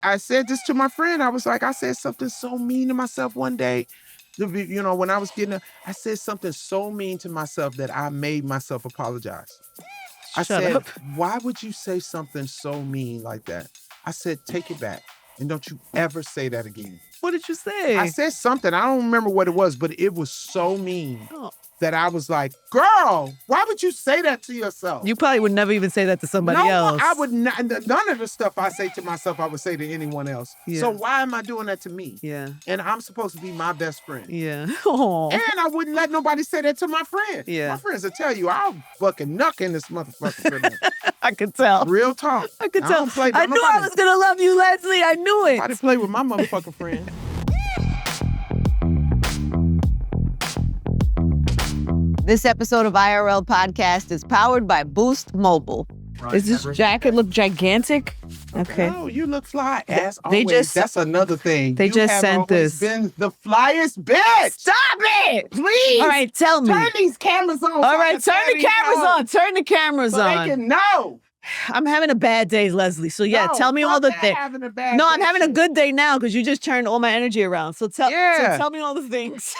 I said this to my friend. I said something so mean to myself one day. When I was I said something so mean to myself that I made myself apologize. I Shut said, up. why would you say something so mean like that? I said, take it back. And don't you ever say that again. What did you say? I said something. I don't remember what it was, but it was so mean Oh. that I was like, girl, why would you say that to yourself? You probably would never even say that to somebody else. I would not. None of the stuff I say to myself, I would say to anyone else. Yeah. So why am I doing that to me? Yeah. And I'm supposed to be my best friend. Yeah. Aww. And I wouldn't let nobody say that to my friend. Yeah. My friends will tell you, I'll fucking knuck in this motherfucker. I could tell. Real talk. I could tell. I knew nobody, I was going to love you, Leslie. I knew it. Nobody play with my motherfucking friend. This episode of IRL Podcast is powered by Boost Mobile. Does this jacket look gigantic? Okay. No, you look fly as They always. That's another thing. They just sent this. Been the flyest bitch. Stop it! Please. All right, tell me. Turn these cameras on. All right, turn the cameras on. Turn the cameras so on. they can know. I'm having a bad day, Leslie. So yeah, No, tell me all the things. Having a bad No, day I'm having a shit. good day now because you just turned all my energy around. So tell me all the things.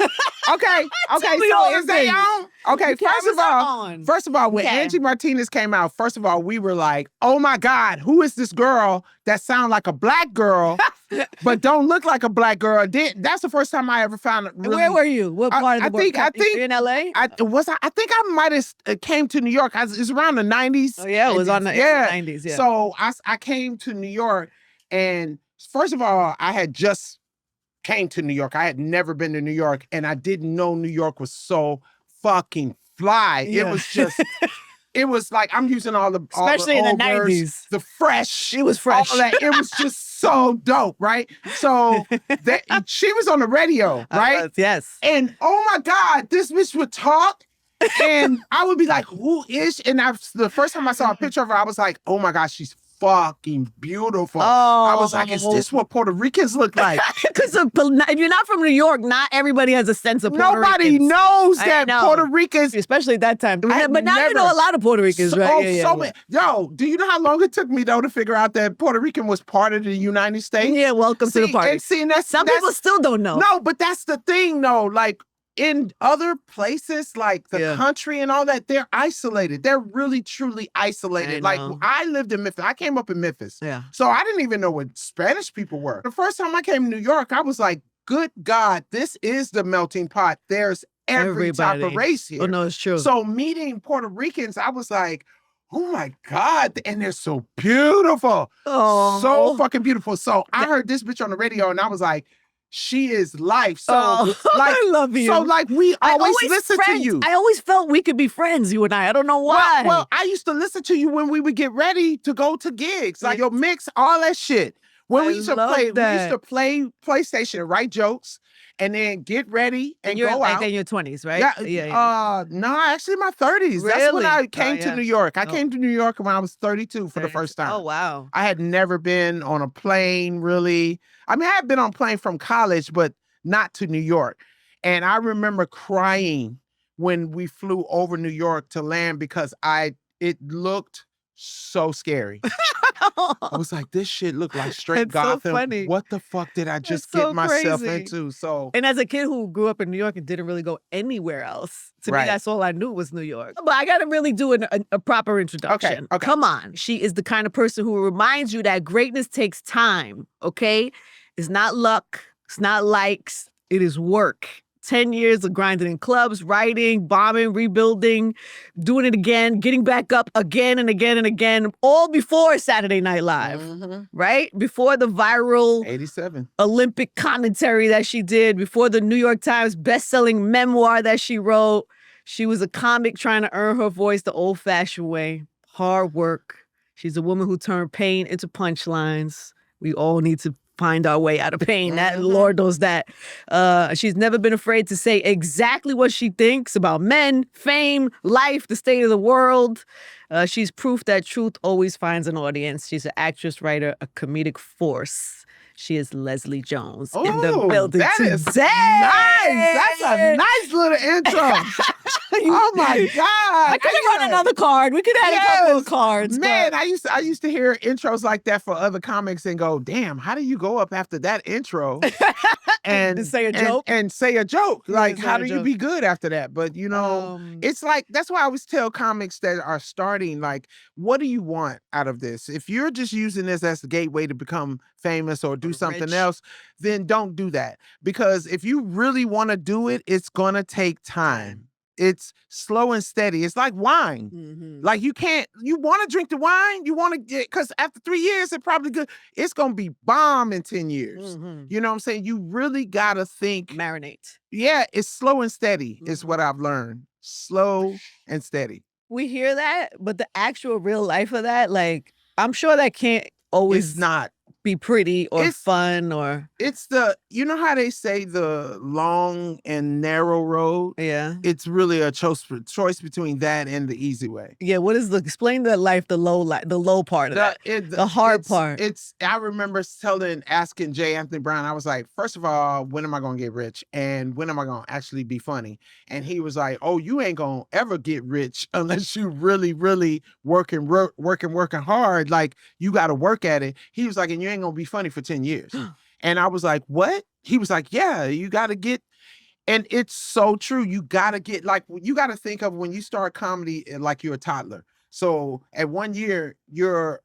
Okay. Tell me So all the is they things. on? Okay. The cameras are on. When Okay. Angie Martinez came out, first of all, we were like, "Oh my God, who is this girl that sounds like a black girl, but don't look like a black girl?" That's the first time I ever found it. Really, Where were you? What part of the world? I think You're in LA? I think I might have came to New York. It's around the 90s. Oh yeah, it was on the 90s. Yeah. So I came to New York, and first of all, I had just came to New York. I had never been to New York, and I didn't know New York was so fucking fly. Yeah. It was just, it was like, I'm using Especially in the 90s. The fresh. It was fresh. All that. It was just so dope, right? So she was on the radio, right? Yes. And oh my God, this bitch would talk. And I would be like, who is she? And the first time I saw a picture of her, I was like, oh my gosh, she's fucking beautiful. Oh. I was like, is this what Puerto Ricans look like? Because if you're not from New York, not everybody has a sense of Puerto Nobody Ricans. knows I that know. Puerto Ricans. Especially at that time. But now you never- know a lot of Puerto Ricans, right? Many. Yo, do you know how long it took me though to figure out that Puerto Rican was part of the United States? Yeah, welcome to the party. And Some people still don't know. No, but that's the thing though. Like in other places, like the country and all that, they're isolated. They're really, truly isolated. Like I lived in Memphis. I came up in Memphis. Yeah. So I didn't even know what Spanish people were. The first time I came to New York, I was like, good God, this is the melting pot. There's every type of race here. Oh, no, it's true. So meeting Puerto Ricans, I was like, oh my God. And they're so beautiful. Oh. So fucking beautiful. So I heard this bitch on the radio and I she is life. So I love you. So like we always listen to you. I always felt we could be friends, you and I. I don't know why. Well, I used to listen to you when we would get ready to go to gigs. Like your mix, all that shit. When we used to play PlayStation, write jokes, and then get ready and go out. Like in your 20s, right? Yeah. No, actually my 30s. Really? That's when I came to New York. I came to New York when I was 32 for the first time. Oh, wow. I had never been on a plane, really. I mean, I had been on a plane from college, but not to New York. And I remember crying when we flew over New York to land because it looked so scary. I was like, this shit looked like straight Gotham. So funny. What the fuck did I just get myself into? So, and as a kid who grew up in New York and didn't really go anywhere else, to me, that's all I knew was New York. But I got to really do a proper introduction. Okay. Come on. She is the kind of person who reminds you that greatness takes time, okay? It's not luck. It's not likes. It is work. 10 years of grinding in clubs, writing, bombing, rebuilding, doing it again, getting back up again and again and again, all before Saturday Night Live, right? Before the viral 87 Olympic commentary that she did, before the New York Times best-selling memoir that she wrote. She was a comic trying to earn her voice the old-fashioned way. Hard work. She's a woman who turned pain into punchlines. We all need to find our way out of pain. That Lord knows that. She's never been afraid to say exactly what she thinks about men, fame, life, the state of the world. She's proof that truth always finds an audience. She's an actress, writer, a comedic force. She is Leslie Jones in the Oh, building that today. is nice. That's a nice little intro. Oh my God. I could have run another card. We could have had a couple of cards. Man, but- I used to hear intros like that for other comics and go, damn, how do you go up after that intro and To say a joke? And say a joke? Yeah, Like, say how a do you joke. be good after that? But it's like, that's why I always tell comics that are starting, like, what do you want out of this? If you're just using this as the gateway to become famous or do something rich. else, then don't do that. Because if you really want to do it, it's gonna take time. It's slow and steady. It's like wine. Mhm. Like you want to drink the wine, you want to get, because after 3 years, it probably good. It's going to be bomb in 10 years. Mhm. You know what I'm saying? You really got to think. Marinate. Yeah, it's slow and steady is what I've learned. Slow and steady. We hear that, but the actual real life of that, like, I'm sure that can't always It's not. be pretty or It's- fun or It's you know how they say the long and narrow road? yeah. It's really a choice between that and the easy way. Yeah, what is explain the life, the low part of that. The hard part. I remember asking J. Anthony Brown, I was like, first of all, when am I going to get rich? And when am I going to actually be funny? And he was like, oh, you ain't going to ever get rich unless you really, really working hard. Like you got to work at it. He was like, and you ain't going to be funny for 10 years. And I was like, what? He was like, yeah, you got to get. And it's so true. You got to get, like, you got to think of when you start comedy like you're a toddler. So at 1 year, you're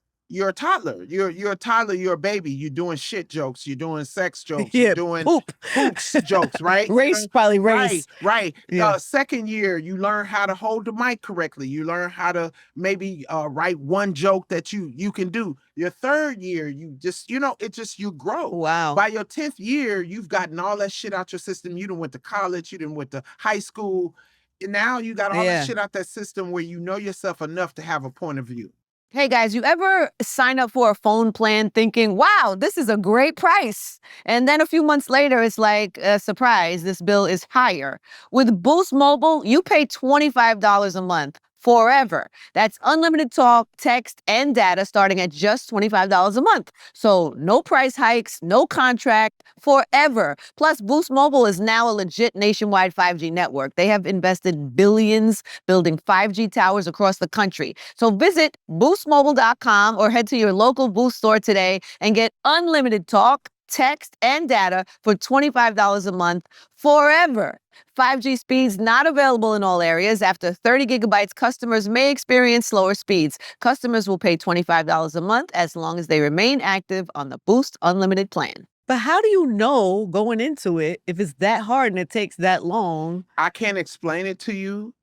a toddler. You're a toddler. You're a baby. You're doing shit jokes. You're doing sex jokes. Yeah, You're doing poops jokes, right? Race, probably race. Right. Yeah. Second year, you learn how to hold the mic correctly. You learn how to maybe write one joke that you can do. Your third year, you just, you grow. Wow. By your 10th year, you've gotten all that shit out your system. You done went to college. You done went to high school. And now you got all that shit out that system where you know yourself enough to have a point of view. Hey guys, you ever sign up for a phone plan thinking, wow, this is a great price? And then a few months later, it's like, surprise, this bill is higher. With Boost Mobile, you pay $25 a month forever. That's unlimited talk, text, and data starting at just $25 a month. So no price hikes, no contract, forever. Plus, Boost Mobile is now a legit nationwide 5G network. They have invested billions building 5G towers across the country. So visit boostmobile.com or head to your local Boost store today and get unlimited talk, text, and data for $25 a month forever. 5G speeds not available in all areas. After 30 gigabytes, customers may experience slower speeds. Customers will pay $25 a month as long as they remain active on the Boost Unlimited plan. But how do you know going into it if it's that hard and it takes that long? I can't explain it to you.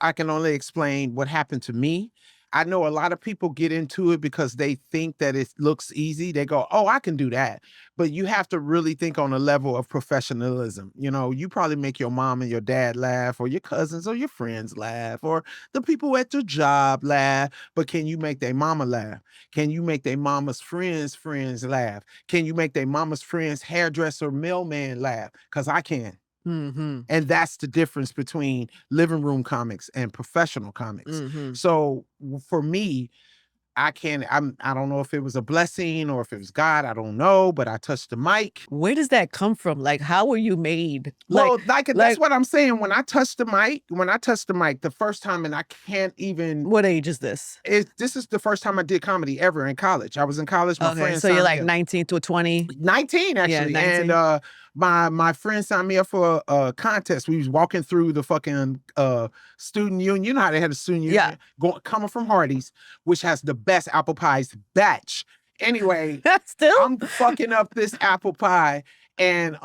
I can only explain what happened to me. I know a lot of people get into it because they think that it looks easy. They go, oh, I can do that. But you have to really think on a level of professionalism. You probably make your mom and your dad laugh, or your cousins or your friends laugh, or the people at your job laugh. But can you make their mama laugh? Can you make their mama's friends laugh? Can you make their mama's friends hairdresser, mailman laugh? Because I can. Mm-hmm. And that's the difference between living room comics and professional comics. Mm-hmm. So for me, I don't know if it was a blessing or if it was God. I don't know, but I touched the mic. Where does that come from? Like, how were you made? Well, that's what I'm saying. When I touched the mic, the first time, and I can't even. What age is this? This is the first time I did comedy ever in college. I was in college. My friend So you're signed like me up. 19 to 20? 19 actually. Yeah, 19. And my friend signed me up for a contest. We was walking through the fucking student union. You know how they had a student union? Yeah. Coming from Hardee's, which has the best apple pies batch. Anyway, Still? I'm fucking up this apple pie. And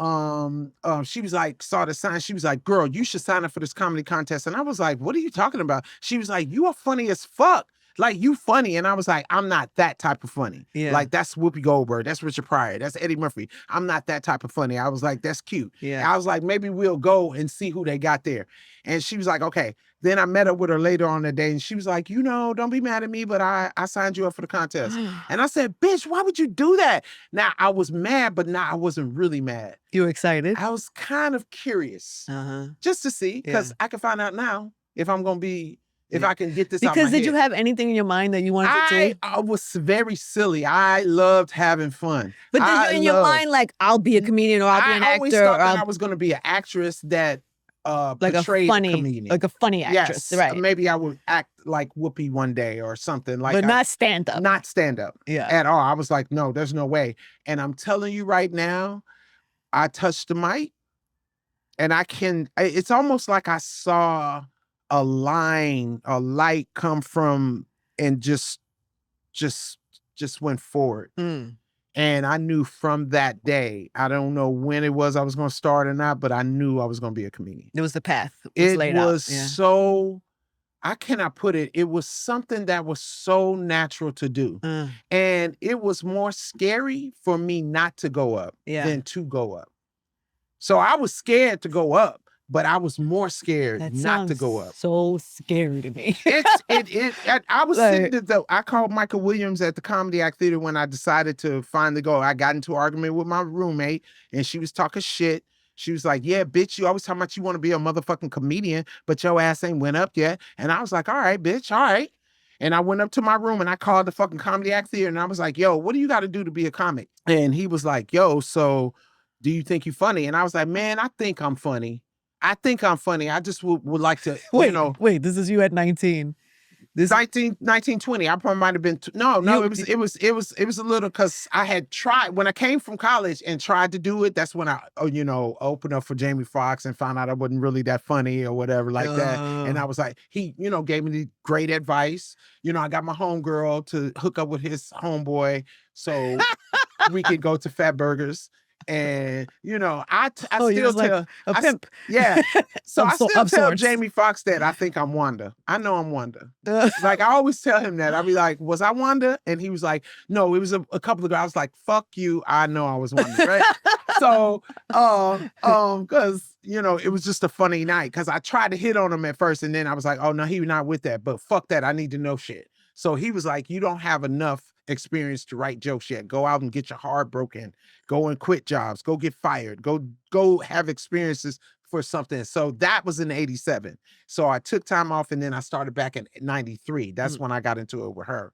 she was like, saw the sign. She was like, girl, you should sign up for this comedy contest. And I was like, what are you talking about? She was like, you are funny as fuck. Like, you funny. And I was like, I'm not that type of funny. Yeah. Like, that's Whoopi Goldberg. That's Richard Pryor. That's Eddie Murphy. I'm not that type of funny. I was like, that's cute. Yeah. I was like, maybe we'll go and see who they got there. And she was like, okay. Then I met up with her later on the day, and she was like, don't be mad at me, but I signed you up for the contest. And I said, bitch, why would you do that? Now, I was mad, but now I wasn't really mad. You were excited? I was kind of curious Uh-huh. just to see, because I can find out now if I'm going to be if I can get this out Because my did you head. have anything in your mind that you wanted to do? I was very silly. I loved having fun. But did I you in your loved- mind like I'll be a comedian or I'll be an I always actor thought or that I I'll was going to be an actress that like a portrayed funny comedian. like a funny actress, Yes, right? maybe I would act like Whoopi one day or something like. But not stand up. Not stand up Yeah. at all. I was like, no, there's no way. And I'm telling you right now, I touched the mic, and it's almost like I saw a light come from, and just went forward. And I knew from that day, I don't know when it was I was going to start or not, but I knew I was going to be a comedian. It was the path. It laid out. Yeah. So, I cannot put it, it was something that was so natural to do. And it was more scary for me not to go up than to go up. So I was scared to go up, but I was more scared not to go up. So scary to me. I was sitting there, though. I called Michael Williams at the Comedy Act Theater when I decided to finally go. I got into an argument with my roommate, and she was talking shit. She was like, yeah, bitch, you always talking about you want to be a motherfucking comedian, but your ass ain't went up yet. And I was like, all right, bitch, all right. And I went up to my room and I called the fucking Comedy Act Theater, and I was like, yo, what do you got to do to be a comic? And he was like, yo, so do you think you're funny? And I was like, man, I think I'm funny. I think I'm funny. I just would like to, Wait, this is you at 19. This 1920. I probably might have been, it was a little, because I had tried, when I came from college and tried to do it, that's when I, opened up for Jamie Foxx and found out I wasn't really that funny or whatever like that. And I was like, he, gave me the great advice. I got my homegirl to hook up with his homeboy so we could go to Fat Burgers. And I still tell a pimp. Yeah. So I still tell sorts. Jamie Foxx that I think I'm Wanda. I know I'm Wanda. Like, I always tell him that. I'll be like, was I Wanda? And he was like, no, it was a couple of guys. I was like, fuck you. I know I was Wanda, right? So, because it was just a funny night. Because I tried to hit on him at first, and then I was like, oh no, he was not with that. But fuck that. I need to know shit. So he was like, you don't have enough experience to write jokes yet. Go out and get your heart broken. Go and quit jobs. Go get fired. Go have experiences for something. So that was in 87. So I took time off, and then I started back in 93. That's when I got into it with her.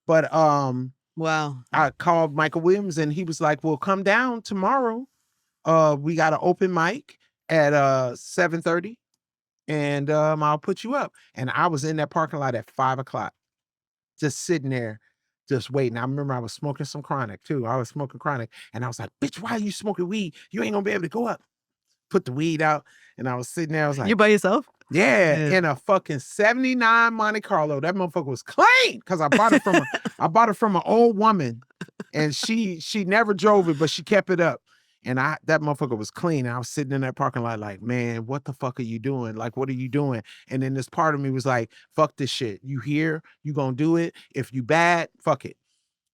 But wow. I called Michael Williams, and he was like, well, come down tomorrow. We got an open mic at 7:30, and I'll put you up. And I was in that parking lot at 5 o'clock. Just sitting there, just waiting. I remember I was smoking some chronic too. I was smoking chronic, and I was like, bitch, why are you smoking weed? You ain't gonna be able to go up. Put the weed out, and I was sitting there. I was like, you by yourself? Yeah, in a fucking 79 Monte Carlo. That motherfucker was clean, because I bought it from an old woman, and she never drove it, but she kept it up. And that motherfucker was clean. And I was sitting in that parking lot like, man, what the fuck are you doing? Like, what are you doing? And then this part of me was like, fuck this shit. You here, you gonna do it. If you bad, fuck it.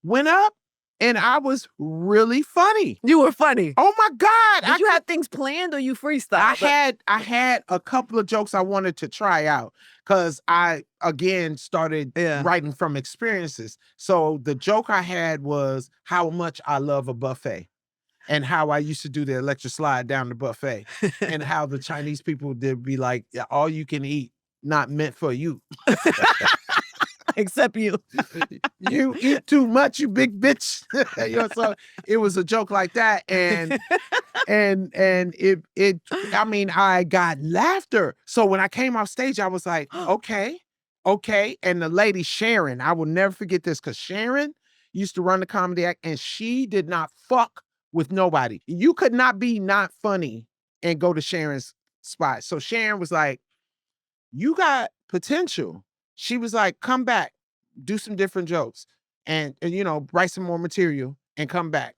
Went up, and I was really funny. You were funny. Oh my God. Did you have things planned or you freestyle? I had a couple of jokes I wanted to try out, because I, again, started writing from experiences. So the joke I had was how much I love a buffet. And how I used to do the electric slide down the buffet, and how the Chinese people did be like, all you can eat, not meant for you. Except you. You eat too much, you big bitch. So it was a joke like that. And I got laughter. So when I came off stage, I was like, okay. And the lady Sharon, I will never forget this, because Sharon used to run the Comedy Act, and she did not fuck with nobody. You could not be not funny and go to Sharon's spot. So Sharon was like, you got potential. She was like, come back, do some different jokes, and write some more material and come back.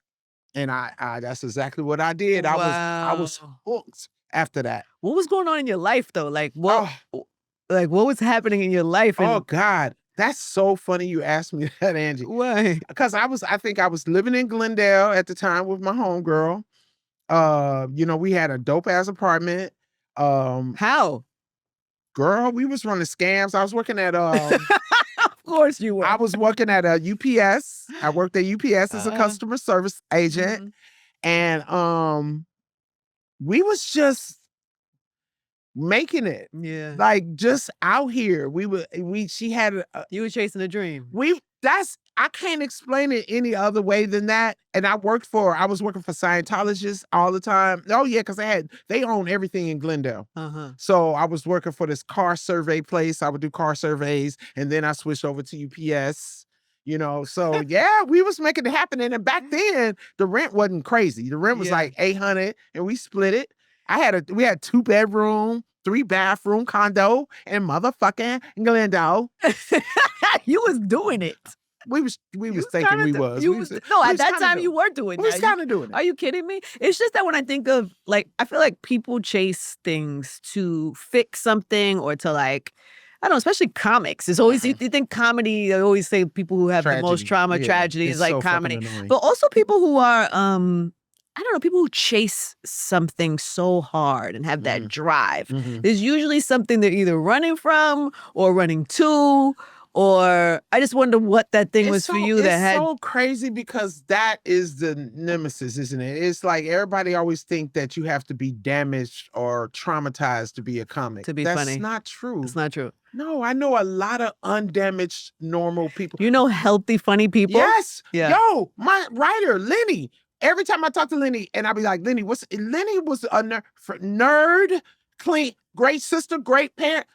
And I that's exactly what I did. Wow. I was hooked after that. What was going on in your life though? Like what was happening in your life? Oh God. That's so funny you asked me that, Angie. Why? Because I think I was living in Glendale at the time with my homegirl. We had a dope ass apartment. How? Girl, we was running scams. I was working at Of course you were. I was working at a UPS. I worked at UPS as a customer service agent. And we was making it. Yeah. Like just out here. She had You were chasing a dream. I can't explain it any other way than that. And I was working for Scientologists all the time. Oh yeah, because they own everything in Glendale. Uh-huh. So I was working for this car survey place. I would do car surveys, and then I switched over to UPS. So yeah, we was making it happen. And then back then, the rent wasn't crazy. The rent was like $800, and we split it. We had 2-bedroom, 3-bathroom condo in motherfucking Glendale. You was doing it. We was thinking we was. At that time you were doing We was kind of doing it. Are you kidding me? It's just that when I think of I feel like people chase things to fix something or to I don't know, especially comics. It's always you think comedy. I always say people who have the most trauma, tragedy is like comedy, but also people who are I don't know, people who chase something so hard and have that drive. There's usually something they're either running from or running to. Or I just wonder what that thing was for you that had. It's so crazy because that is the nemesis, isn't it? It's like everybody always think that you have to be damaged or traumatized to be a comic. To be funny. That's not true. It's not true. No, I know a lot of undamaged, normal people. You know healthy, funny people? Yes. Yeah. Yo, my writer, Lenny. Every time I talk to Lenny, and I'll be like, Lenny was a nerd, clean, great sister, great parent.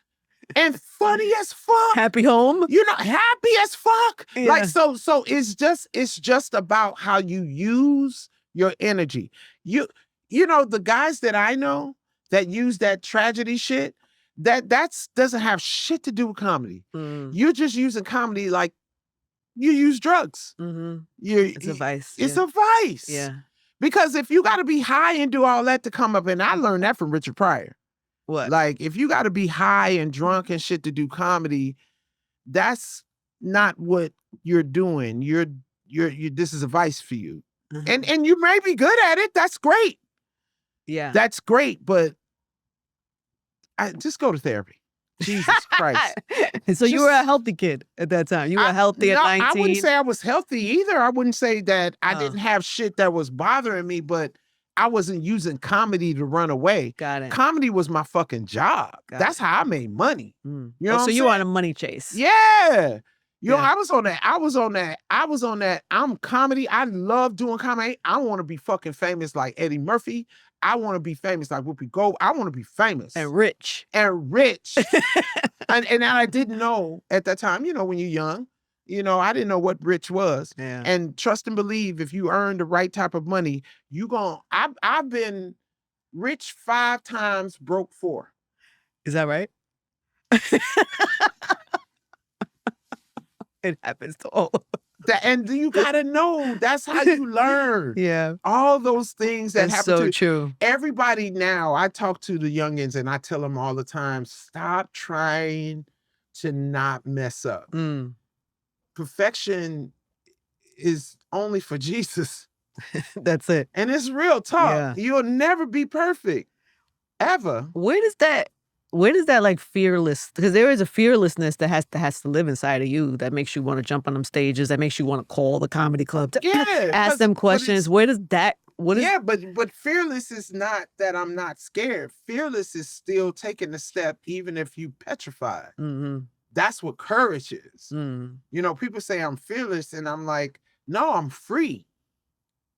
And funny as fuck. Happy home. Happy as fuck. Yeah. So it's just about how you use your energy. The guys that I know that use that tragedy shit, that's doesn't have shit to do with comedy. You're just using comedy like you use drugs. It's a vice. It's a vice. Yeah. Because if you got to be high and do all that to come up, and I learned that from Richard Pryor. What? Like, if you got to be high and drunk and shit to do comedy, that's not what you're doing. This is a vice for you. And you may be good at it. That's great. Yeah. That's great. But just go to therapy. Jesus Christ. So you were a healthy kid at that time. You were healthy at 19. I wouldn't say I was healthy either. I wouldn't say that I didn't have shit that was bothering me, but I wasn't using comedy to run away. Got it. Comedy was my fucking job. That's how I made money. You know so you were on a money chase. Yeah. I was on that. I'm comedy. I love doing comedy. I want to be fucking famous like Eddie Murphy. I want to be famous like Whoopi Goldberg. I want to be famous. And rich. and I didn't know at that time, when you're young, I didn't know what rich was. Yeah. And trust and believe, if you earn the right type of money, I've been rich 5 times, broke 4. Is that right? It happens to all of us. And you gotta know, that's how you learn. Yeah. All those things that happen so true. Everybody now, I talk to the youngins and I tell them all the time, stop trying to not mess up. Perfection is only for Jesus. That's it. And it's real talk. Yeah. You'll never be perfect. Ever. Where does that like fearless, because there is a fearlessness that has to live inside of you that makes you want to jump on them stages, that makes you want to call the comedy club to ask them questions. Where does that but fearless is not that I'm not scared. Fearless is still taking the step even if you petrified. That's what courage is. People say I'm fearless and I'm like, no, I'm free.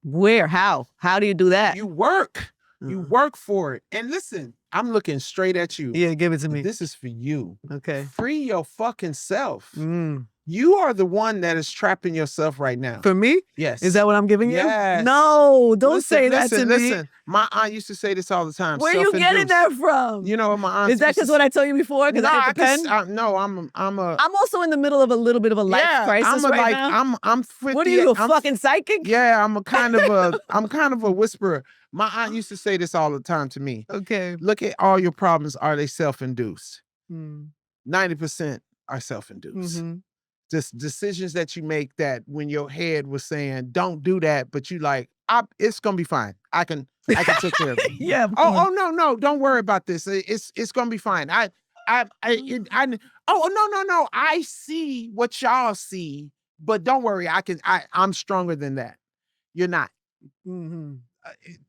Where? How do you do that? You work. You work for it. And listen, I'm looking straight at you. Yeah, give it to me. This is for you. Okay. Free your fucking self. You are the one that is trapping yourself right now. For me? Yes. Is that what I'm giving you? Yes. No, don't say that to me. Listen, my aunt used to say this all the time. Where are you getting that from? You know what my aunt is that because what I told you before? Because I hit the pen? No, I'm also in the middle of a little bit of a life crisis now. I'm 50. What are you, a fucking psychic? Yeah, I'm kind of a whisperer. My aunt used to say this all the time to me. Okay. Look at all your problems. Are they self-induced? 90% are self-induced. Just decisions that you make that when your head was saying, don't do that, but you like, it's going to be fine. I can take care of it. Yeah. No, don't worry about this. It's going to be fine. No. I see what y'all see, but don't worry. I'm stronger than that. You're not.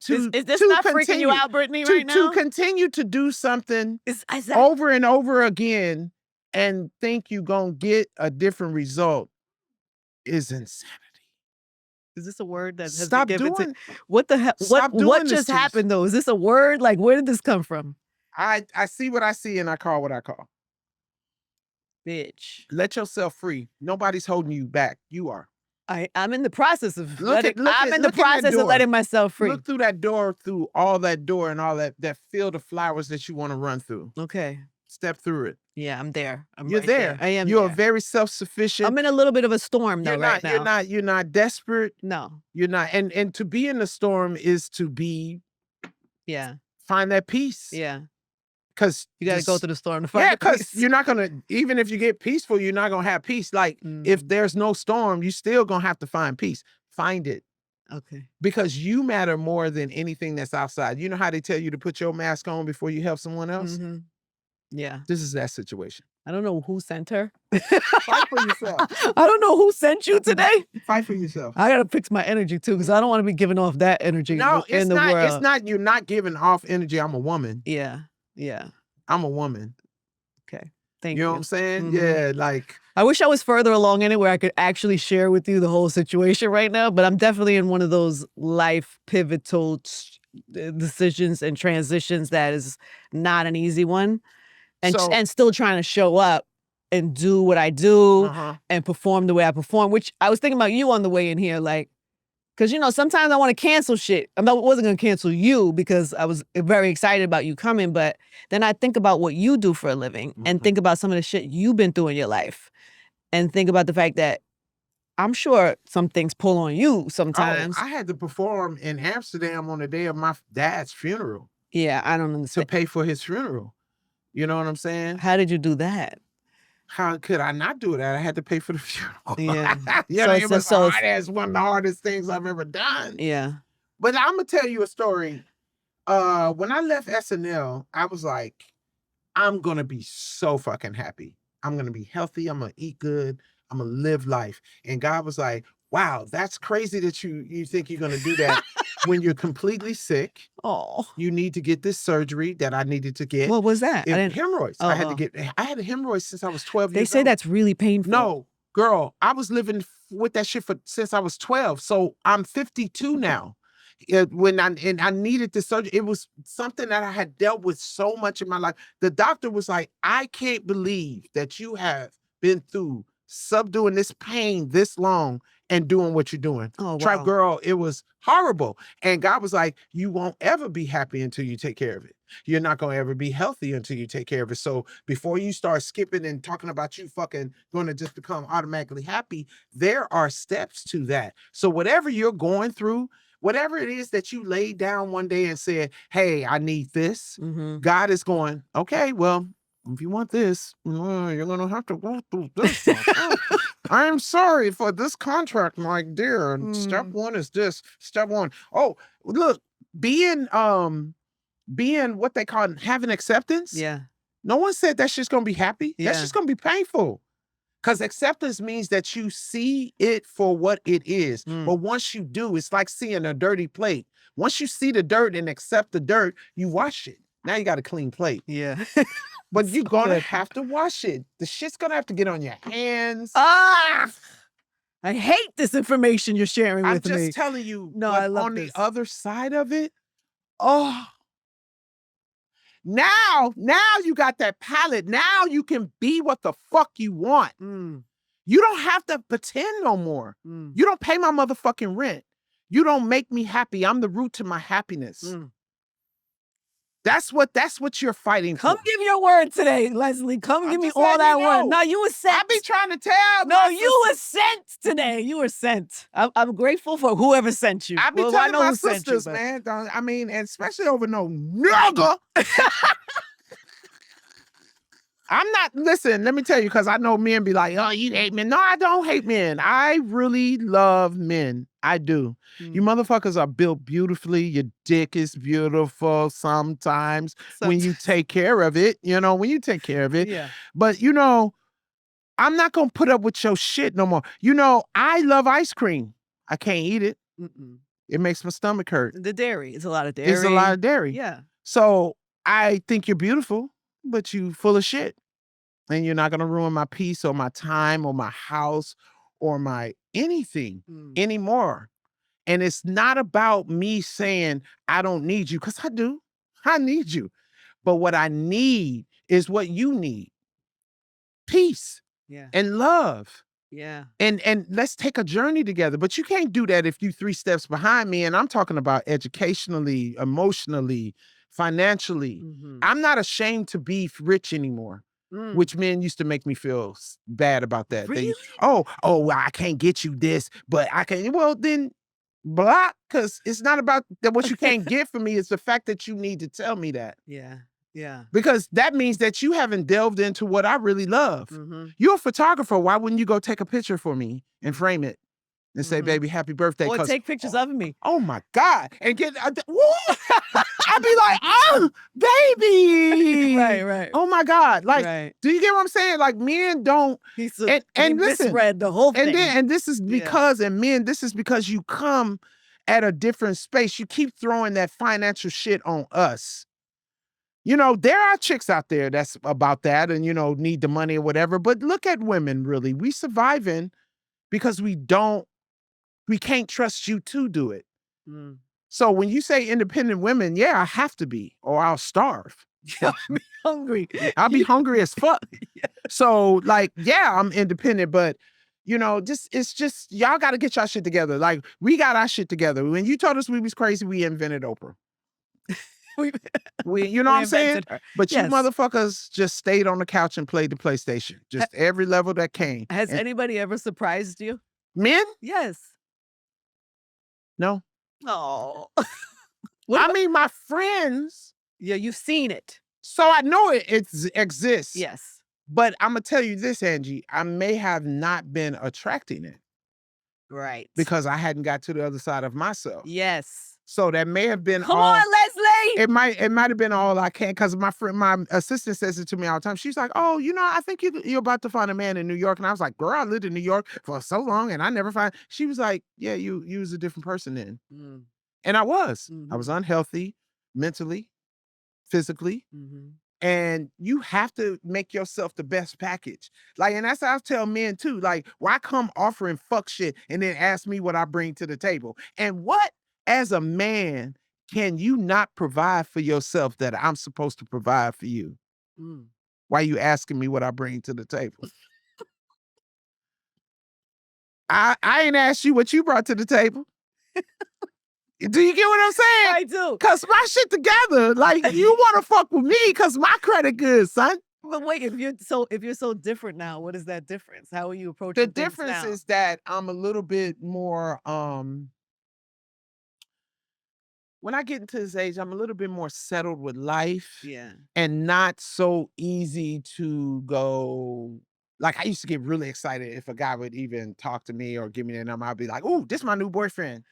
Is this not freaking you out, Brittany, right now? To continue to do something Is that, over and over again and think you're going to get a different result is insanity. is this a word that has Stop been given doing. what the hell? Stop doing What this just to yourself. happened though? Is this a word? Like, where did this come from? I see what I see and I call what I call. Bitch. Let yourself free. Nobody's holding you back. You are. I'm in the process of Look letting, at- look I'm at- in the look at that process of door. letting myself free. Look through that door, through all that door and all that field of flowers that you want to run through. Okay. Step through it. Yeah, I'm there. I'm You're right there. I am. You're there. very self-sufficient. I'm in a little bit of a storm though right now. You're not desperate. No. You're not. And to be in the storm is to Yeah. find that peace. Yeah. Because You got to go through the storm to find yeah, the because peace. you're not gonna, even if you get peaceful, you're not gonna have peace. Like if there's no storm, you still gonna have to find peace. Find it. Okay. Because you matter more than anything that's outside. You know how they tell you to put your mask on before you help someone else? Yeah. This is that situation. I don't know who sent her. Fight for yourself. I don't know who sent you today. Fight for yourself. I gotta fix my energy too, because I don't want to be giving off that energy No, in the world. It's not. You're not giving off energy. I'm a woman. Yeah. Yeah. I'm a woman. Okay. Thank You you. know what I'm saying? Mhm. Yeah, like I wish I was further along anywhere I could actually share with you the whole situation right now, but I'm definitely in one of those life pivotal decisions and transitions that is not an easy one. And still trying to show up and do what I do and perform the way I perform, which I was thinking about you on the way in here, like, because, you know, sometimes I want to cancel shit. I wasn't going to cancel you because I was very excited about you coming, but then I think about what you do for a living and think about some of the shit you've been through in your life and think about the fact that I'm sure some things pull on you sometimes. Oh, I had to perform in Amsterdam on the day of my dad's funeral. Yeah, I don't To understand. pay for his funeral. You know what I'm saying? How did you do that? How could I not do that? I had to pay for the funeral. Yeah. You know, it was hard. It's one of the hardest things I've ever done. Yeah. But I'm gonna tell you a story. When I left SNL, I was like, I'm gonna be so fucking happy. I'm gonna be healthy. I'm gonna eat good. I'm gonna live life. And God was like, wow, that's crazy that you think you're gonna do that when you're completely sick. Oh. You need to get this surgery that I needed to get. What was that? Hemorrhoids. I had hemorrhoids since I was 12 years old. They say that's really painful. No, girl, I was living with that shit since I was 12. So I'm 52 now. When I needed this surgery, it was something that I had dealt with so much in my life. The doctor was like, I can't believe that you have been through subduing this pain this long and doing what you're doing. Oh, wow. Girl, it was horrible. And God was like, you won't ever be happy until you take care of it. You're not going to ever be healthy until you take care of it. So before you start skipping and talking about you fucking going to just become automatically happy, there are steps to that. So whatever you're going through, whatever it is that you laid down one day and said, hey, I need this, God is going, okay, well, if you want this, you're going to have to go through this. I am sorry for this contract, my dear. Step one is this. Step one. Oh, look, being what they call having acceptance. Yeah. No one said that's just going to be happy. Yeah. That's just going to be painful. Because acceptance means that you see it for what it is. But once you do, it's like seeing a dirty plate. Once you see the dirt and accept the dirt, you wash it. Now you got a clean plate. Yeah. But you're going to have to wash it. The shit's going to have to get on your hands. I hate this information you're sharing with me. I'm just telling you. No, I love on this. the other side of it, now you got that palette. Now you can be what the fuck you want. You don't have to pretend no more. You don't pay my motherfucking rent. You don't make me happy. I'm the root to my happiness. That's what you're fighting Come for. give your word today, Leslie. Come give me just all letting that you word. know. No, you were sent. I be trying to tell. No, you were sent today. You were sent. I'm grateful for whoever sent you. I be telling my sisters, man. I mean, and especially over no nigga. I'm not, listen, let me tell you, because I know men be like, oh, you hate men. No, I don't hate men. I really love men. I do. You motherfuckers are built beautifully. Your dick is beautiful sometimes when you take care of it, when you take care of it. Yeah. But, I'm not going to put up with your shit no more. I love ice cream. I can't eat it. It makes my stomach hurt. The dairy. It's a lot of dairy. It's a lot of dairy. Yeah. So I think you're beautiful, but you full of shit. And you're not gonna ruin my peace or my time or my house or my anything anymore. And it's not about me saying I don't need you, because I do. I need you. But what I need is what you need. Peace Yeah. and love. Yeah. And let's take a journey together. But you can't do that if you 3 steps behind me. And I'm talking about educationally, emotionally, financially. I'm not ashamed to be rich anymore. Which men used to make me feel bad about that. Really? Well, I can't get you this, but I can. Well, then block, because it's not about what you can't get from me. It's the fact that you need to tell me that. Yeah. Yeah. Because that means that you haven't delved into what I really love. You're a photographer. Why wouldn't you go take a picture for me and frame it and say, baby, happy birthday? Or take pictures of me. Oh my God. And get, I'd be like, oh, baby. Right. Oh my God. Like, Right. do you get what I'm saying? Like, men don't. He And listen, misread the whole thing. And this is because, and men, this is because you come at a different space. You keep throwing that financial shit on us. You know, there are chicks out there that's about that and, you know, need the money or whatever. But look at women, really. We surviving because we can't trust you to do it. So when you say independent women, yeah, I have to be, or I'll starve. I'll be hungry. I'll be hungry as fuck. So, like, yeah, I'm independent, but, you know, it's just, y'all got to get y'all shit together. Like, we got our shit together. When you told us we was crazy, we invented Oprah. You know what I'm saying? Her. But Yes. you motherfuckers just stayed on the couch and played the PlayStation. Just every level that came. Has anybody ever surprised you? Men? Yes. No. Oh. I mean, my friends. Yeah, you've seen it. So I know it exists. Yes. But I'm going to tell you this, Angie. I may have not been attracting it. Right. Because I hadn't got to the other side of myself. Yes. So that may have been Come on, Leslie. It might have been all I can, because my assistant says it to me all the time. She's like, oh, you know, I think you're about to find a man in New York. And I was like, girl, I lived in New York for so long and I never find. She was like, yeah, you was a different person then. And I was. I was unhealthy mentally, physically. And you have to make yourself the best package. Like, and that's how I tell men too. Like, why come offering fuck shit and then ask me what I bring to the table? And what, as a man, can you not provide for yourself that I'm supposed to provide for you? Why are you asking me what I bring to the table? I ain't asked you what you brought to the table. Do you get what I'm saying? I do. Cause my shit together. Like, you want to fuck with me because my credit good, son. But wait, if you're so different now, what is that difference? How are you approaching The things difference now? is that I'm a little bit more when I get into this age, I'm a little bit more settled with life. Yeah. And not so easy to go. Like, I used to get really excited if a guy would even talk to me or give me their number. I'd be like, "Ooh, this is my new boyfriend."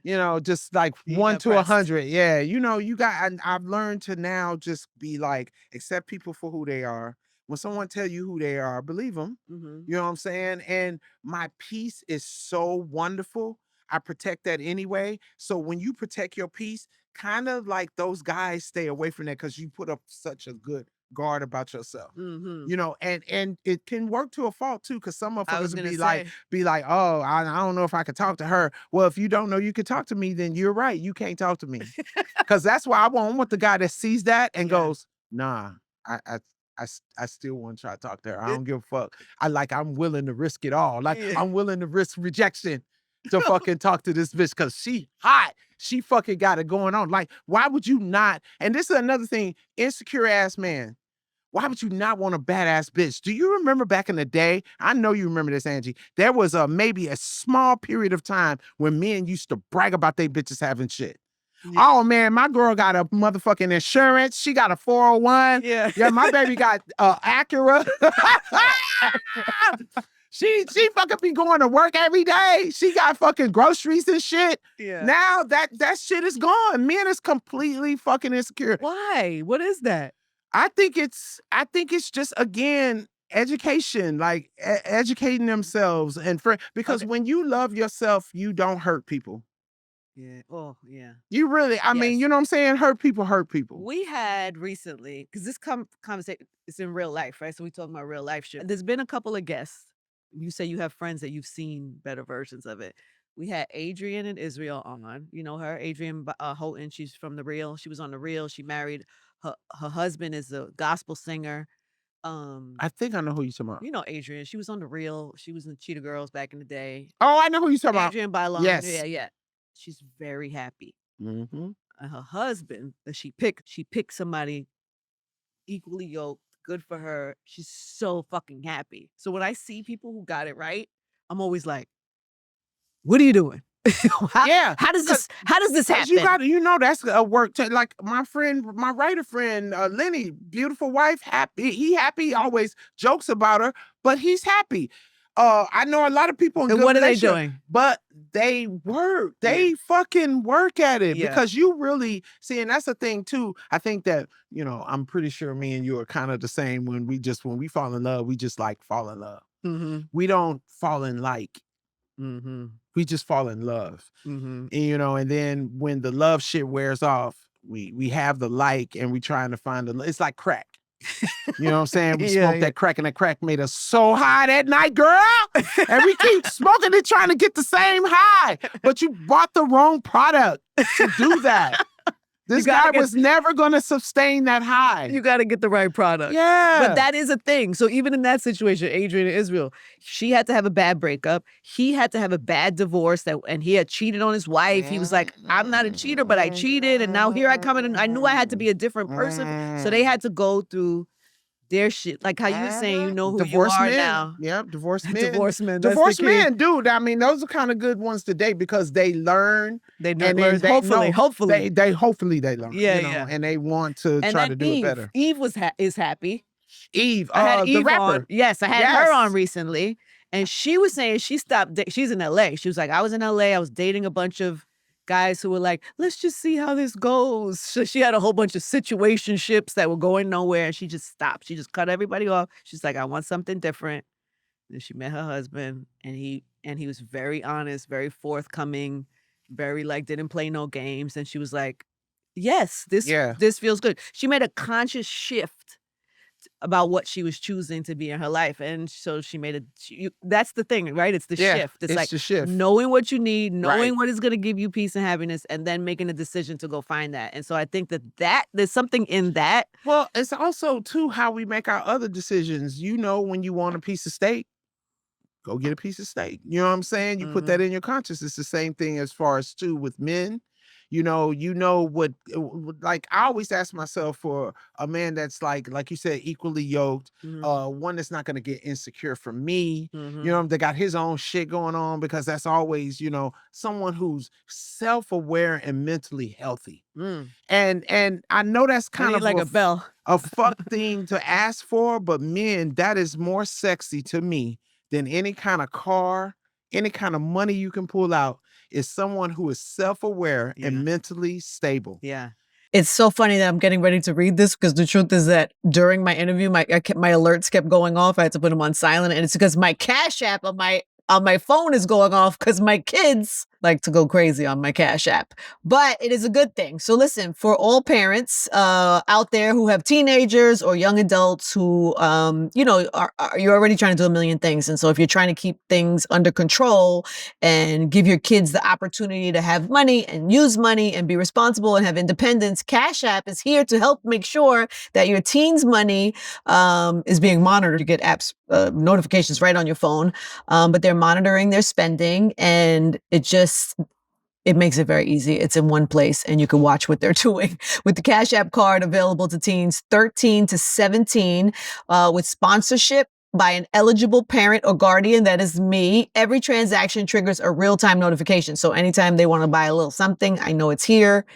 You know, just like 1 to 100. Yeah, you know, I've learned to now just be like, accept people for who they are. When someone tell you who they are, believe them. You know what I'm saying? And my peace is so wonderful. I protect that anyway. So when you protect your peace, kind of like those guys stay away from that because you put up such a good guard about yourself. You know, and it can work to a fault too, because some motherfuckers would be like, oh, I don't know if I could talk to her. Well, if you don't know you could talk to me, then you're right. You can't talk to me. Because that's why I want the guy that sees that and goes, nah, I still want to try to talk to her. I don't give a fuck. I'm willing to risk it all. Like, I'm willing to risk rejection to fucking talk to this bitch because she hot. She fucking got it going on. Like, why would you not? And this is another thing, insecure ass man. Why would you not want a badass bitch? Do you remember back in the day? I know you remember this, Angie. There was maybe a small period of time when men used to brag about they bitches having shit. Yeah. Oh man, my girl got a motherfucking insurance. She got a 401. Yeah, my baby got Acura. She fucking be going to work every day. She got fucking groceries and shit. Yeah. Now that shit is gone. Men is completely fucking insecure. Why? What is that? I think it's just, again, education, like educating themselves because when you love yourself, you don't hurt people. Yeah. Oh, yeah. You really, I mean, Yes. you know what I'm saying? Hurt people hurt people. We had recently, because this conversation is in real life, right? So we talking about real life shit. There's been a couple of guests. You say you have friends that you've seen better versions of it. We had Adrian and Israel on. You know her, Adrian Houghton. She's from The Real. She was on The Real. She married her husband is a gospel singer. I think I know who you're talking about. You know Adrian. She was on The Real. She was in Cheetah Girls back in the day. Oh, I know who you're talking about. Adrian Bailon. Yes. Yeah, yeah. She's very happy. Mm-hmm. And her husband that she picked somebody equally yoked, good for her. She's so fucking happy. So when I see people who got it right, I'm always like, what are you doing? Yeah. How does this happen? You got, that's a work. Like my writer friend, Lenny, beautiful wife, happy. He happy, always jokes about her, but he's happy. I know a lot of people in And good what are they relationship, doing? But they work. They fucking work at it because you really see, and that's the thing too. I think that, I'm pretty sure me and you are kind of the same when we fall in love, we just like fall in love. Mm-hmm. We don't fall in like. Mm-hmm. We just fall in love. Mm-hmm. And then when the love shit wears off, we have the like and we trying to find it's like crack. You know what I'm saying? We smoked that crack and that crack made us so high that night, girl. And we keep smoking it trying to get the same high. But you bought the wrong product to do that. This guy was never going to sustain that high. You got to get the right product. Yeah. But that is a thing. So even in that situation, Adrian and Israel, she had to have a bad breakup. He had to have a bad divorce and he had cheated on his wife. He was like, I'm not a cheater, but I cheated. And now here I come in and I knew I had to be a different person. So they had to go through their shit. Like how you were saying, you know who divorced you are men. now. Yep, divorced men. Divorced men. Divorced men, dude. I mean, those are kind of good ones to date because they learn. They learn. Hopefully. Hopefully they learn. Yeah. And they want to try to do it better. Eve is happy. Eve, I had Eve the rapper. on. Yes, I had her on recently. And she was saying she stopped. She's in LA. She was like, I was in LA. I was dating a bunch of guys who were like, let's just see how this goes. So she had a whole bunch of situationships that were going nowhere. And she just stopped. She just cut everybody off. She's like, I want something different. Then she met her husband and he was very honest, very forthcoming, very didn't play no games. And she was like, yes, this feels good. She made a conscious shift about what she was choosing to be in her life. And so she made that's the thing, right? It's the shift. It's like the shift. Knowing what you need, knowing what is going to give you peace and happiness, and then making a decision to go find that. And so I think that there's something in that. Well, it's also too how we make our other decisions. When you want a piece of steak, go get a piece of steak. You know what I'm saying? You put that in your conscience. It's the same thing as far as too with men. What, like I always ask myself for a man that's like you said, equally yoked, one that's not going to get insecure from me, they got his own shit going on because that's always, someone who's self-aware and mentally healthy. And I know that's kind of like a bell, a fuck thing to ask for, but men, that is more sexy to me than any kind of car, any kind of money you can pull out. Is someone who is self-aware and mentally stable. Yeah. It's so funny that I'm getting ready to read this because the truth is that during my interview, my alerts kept going off. I had to put them on silent, and it's because my Cash App on my phone is going off because my kids like to go crazy on my Cash App. But it is a good thing. So listen, for all parents out there who have teenagers or young adults who, you're already trying to do a million things. And so if you're trying to keep things under control and give your kids the opportunity to have money and use money and be responsible and have independence, Cash App is here to help make sure that your teen's money is being monitored. You get apps, notifications right on your phone, but they're monitoring their spending, and it makes it very easy. It's in one place and you can watch what they're doing. With the Cash App card available to teens 13 to 17 with sponsorship by an eligible parent or guardian, that is me, every transaction triggers a real-time notification. So anytime they want to buy a little something, I know it's here.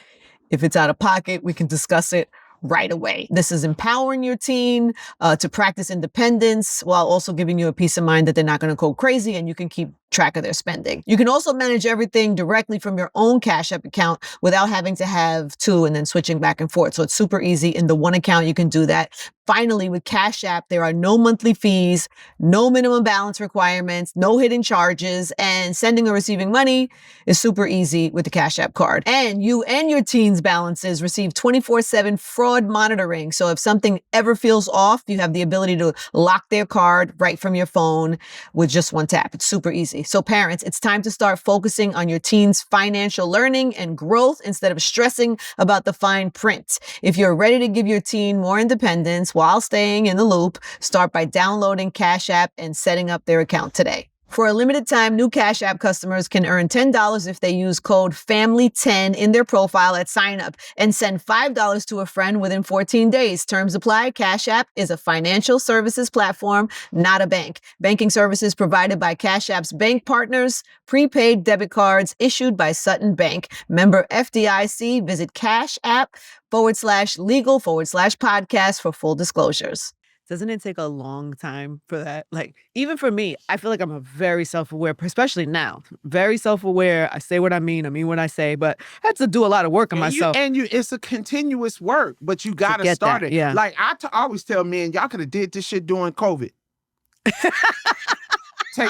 If it's out of pocket, we can discuss it right away. This is empowering your teen to practice independence while also giving you a peace of mind that they're not going to go crazy and you can keep track of their spending. You can also manage everything directly from your own Cash App account without having to have two and then switching back and forth. So it's super easy. In the one account, you can do that. Finally, with Cash App, there are no monthly fees, no minimum balance requirements, no hidden charges, and sending or receiving money is super easy with the Cash App card. And you and your teens' balances receive 24/7 fraud monitoring. So if something ever feels off, you have the ability to lock their card right from your phone with just one tap. It's super easy. So parents, it's time to start focusing on your teens' financial learning and growth instead of stressing about the fine print. If you're ready to give your teen more independence while staying in the loop, start by downloading Cash App and setting up their account today. For a limited time, new Cash App customers can earn $10 if they use code FAMILY10 in their profile at sign up and send $5 to a friend within 14 days. Terms apply. Cash App is a financial services platform, not a bank. Banking services provided by Cash App's bank partners, prepaid debit cards issued by Sutton Bank. Member FDIC. Visit cashapp.com/legal/podcast for full disclosures. Doesn't it take a long time for that? Like, even for me, I feel like I'm a very self-aware, especially now. Very self-aware. I say what I mean what I say, but I had to do a lot of work on myself. It's a continuous work, but you got to start it. Yeah. Like always tell men, y'all could have did this shit during COVID.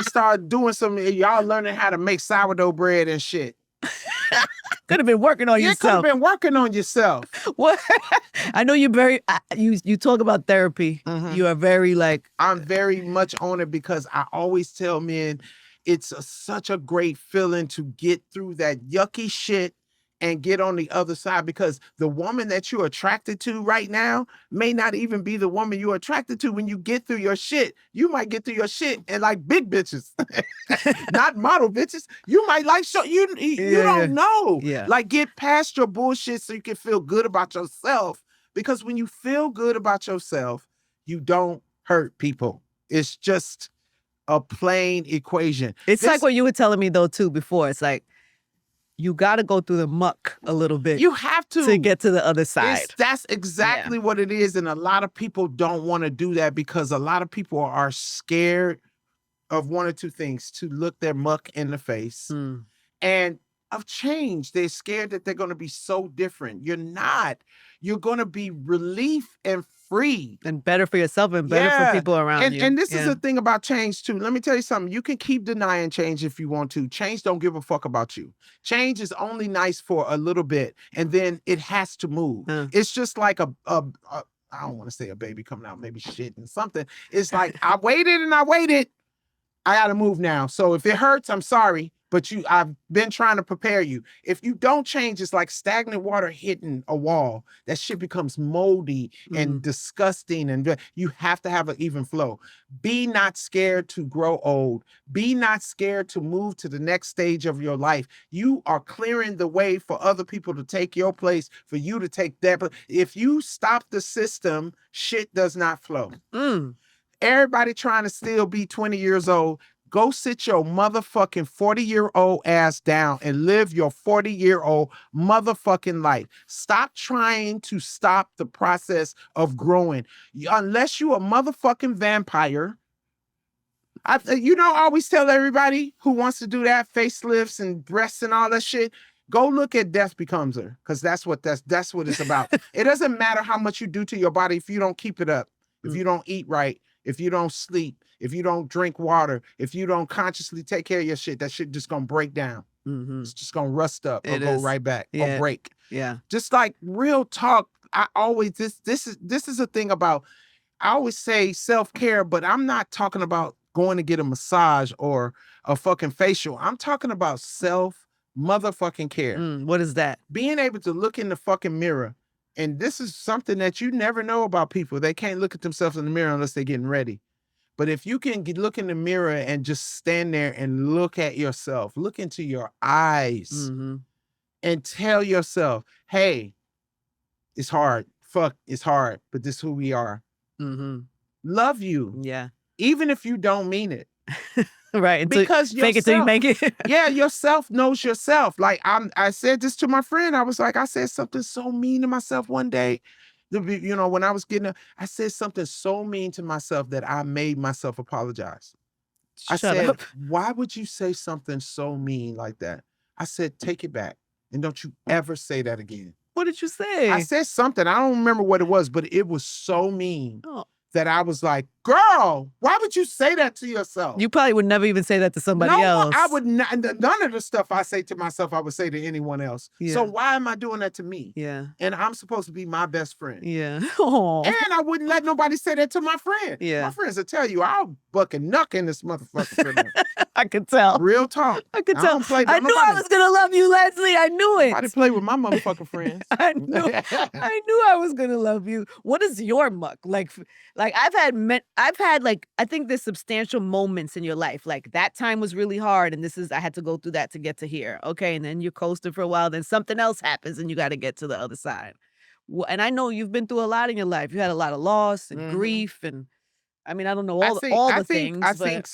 Start doing some, y'all learning how to make sourdough bread and shit. Could have been working on yourself. You could have been working on yourself. What? I know you're very, you talk about therapy. Mhm. You are very I'm very much on it because I always tell men it's such a great feeling to get through that yucky shit and get on the other side, because the woman that you're attracted to right now may not even be the woman you're attracted to when you get through your shit. You might get through your shit and like big bitches, not model bitches. You might like, you don't know. Yeah. Like, get past your bullshit so you can feel good about yourself, because when you feel good about yourself, you don't hurt people. It's just a plain equation. It's like what you were telling me though too before. It's like, you got to go through the muck a little bit. You have to get to the other side. That's exactly what it is. And a lot of people don't want to do that because a lot of people are scared of one or two things: to look their muck in the face and of change. They're scared that they're going to be so different. You're not. You're going to be relief and free. And better for yourself and better for people around you. And this is the thing about change too. Let me tell you something. You can keep denying change if you want to. Change don't give a fuck about you. Change is only nice for a little bit, and then it has to move. It's just like I don't want to say a baby coming out, maybe shitting something. It's like, I waited and I waited. I got to move now. So if it hurts, I'm sorry. But I've been trying to prepare you. If you don't change, it's like stagnant water hitting a wall. That shit becomes moldy and disgusting, and you have to have an even flow. Be not scared to grow old. Be not scared to move to the next stage of your life. You are clearing the way for other people to take your place, for you to take that. But if you stop the system, shit does not flow. Everybody trying to still be 20 years old. Go sit your motherfucking 40-year-old ass down and live your 40-year-old motherfucking life. Stop trying to stop the process of growing. Unless you a motherfucking vampire. I always tell everybody who wants to do that, facelifts and breasts and all that shit, go look at Death Becomes Her, because that's what it's about. It doesn't matter how much you do to your body if you don't keep it up, if you don't eat right, if you don't sleep, if you don't drink water, if you don't consciously take care of your shit, that shit just gonna break down. It's just gonna rust up or go right back or break. Yeah. Just like real talk. I always this is a thing about, I always say self-care, but I'm not talking about going to get a massage or a fucking facial. I'm talking about motherfucking care. What is that? Being able to look in the fucking mirror. And this is something that you never know about people. They can't look at themselves in the mirror unless they're getting ready. But if you can look in the mirror and just stand there and look at yourself, look into your eyes and tell yourself, hey, it's hard. Fuck, it's hard, but this is who we are. Love you. Yeah. Even if you don't mean it. Right. Because fake it till you make it. Yeah, yourself knows yourself. Like I said this to my friend. I said something so mean to myself one day. When I was I said something so mean to myself that I made myself apologize. I Shut said, up. why would you say something so mean like that? I said, take it back. And don't you ever say that again. What did you I say? said something. I don't remember what it was, but it was so mean Oh, that I was like, girl, why would you say that to yourself? you probably would never even say that to somebody else. I would not. None of the stuff I say to myself, I would say to anyone else. Yeah. So why am I doing that to me? Yeah. And I'm supposed to be my best friend. Yeah. Oh. And I wouldn't let nobody say that to my friend. Yeah. My friends will tell you, I'll buck a knuck in this motherfucker. I could tell. Real talk. I could I tell. don't play- I knew I nobody- was gonna love you, Leslie. I knew it. I didn't play with my motherfucking friends. I knew I was gonna love you. What is your muck? Like I've had like, I think there's substantial moments in your life. Like that time was really hard, and I had to go through that to get to here. Okay, and then you're coasting for a while, then something else happens, and you got to get to the other side. And I know you've been through a lot in your life. You had a lot of loss and grief, and I mean, I don't know all the things. I think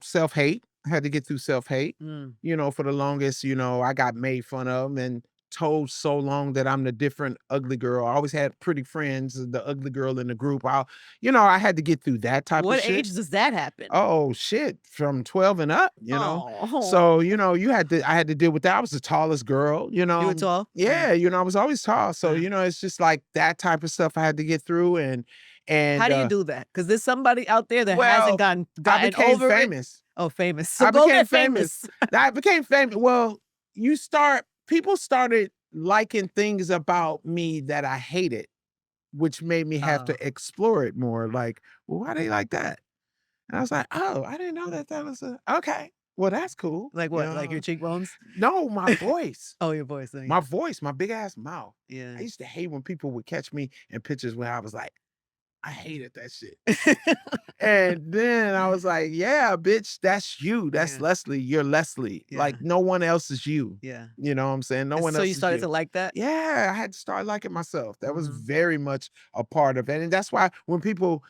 self-hate. I had to get through self-hate. You know, for the longest, you know, I got made fun of and told so long that I'm the different ugly girl. I always had pretty friends, the ugly girl in the group. I had to get through that type of shit. What age does that happen? Oh shit, from 12 and up, you know. Oh. So, you know, I had to deal with that. I was the tallest girl, you know. You were tall? Yeah, you know, I was always tall. So, you know, it's just like that type of stuff I had to get through and how do you do that? Because there's somebody out there that hasn't gotten I became over famous. It. Oh, famous. So I go became get famous. I became famous. Well, people started liking things about me that I hated, which made me have to explore it more. Like, well, why they like that? And I was like, oh, I didn't know that was okay. Well, that's cool. Like what? You know? Like your cheekbones? No, my voice. Oh, your voice. My voice, my big ass mouth. Yeah. I used to hate when people would catch me in pictures when I was like, I hated that shit. And then I was like, yeah, bitch, that's you. That's Leslie. You're Leslie. Yeah. Like no one else is you. Yeah. You know what I'm saying? No one else So you is started to like that? Yeah, I had to start liking myself. That was very much a part of it. And that's why when people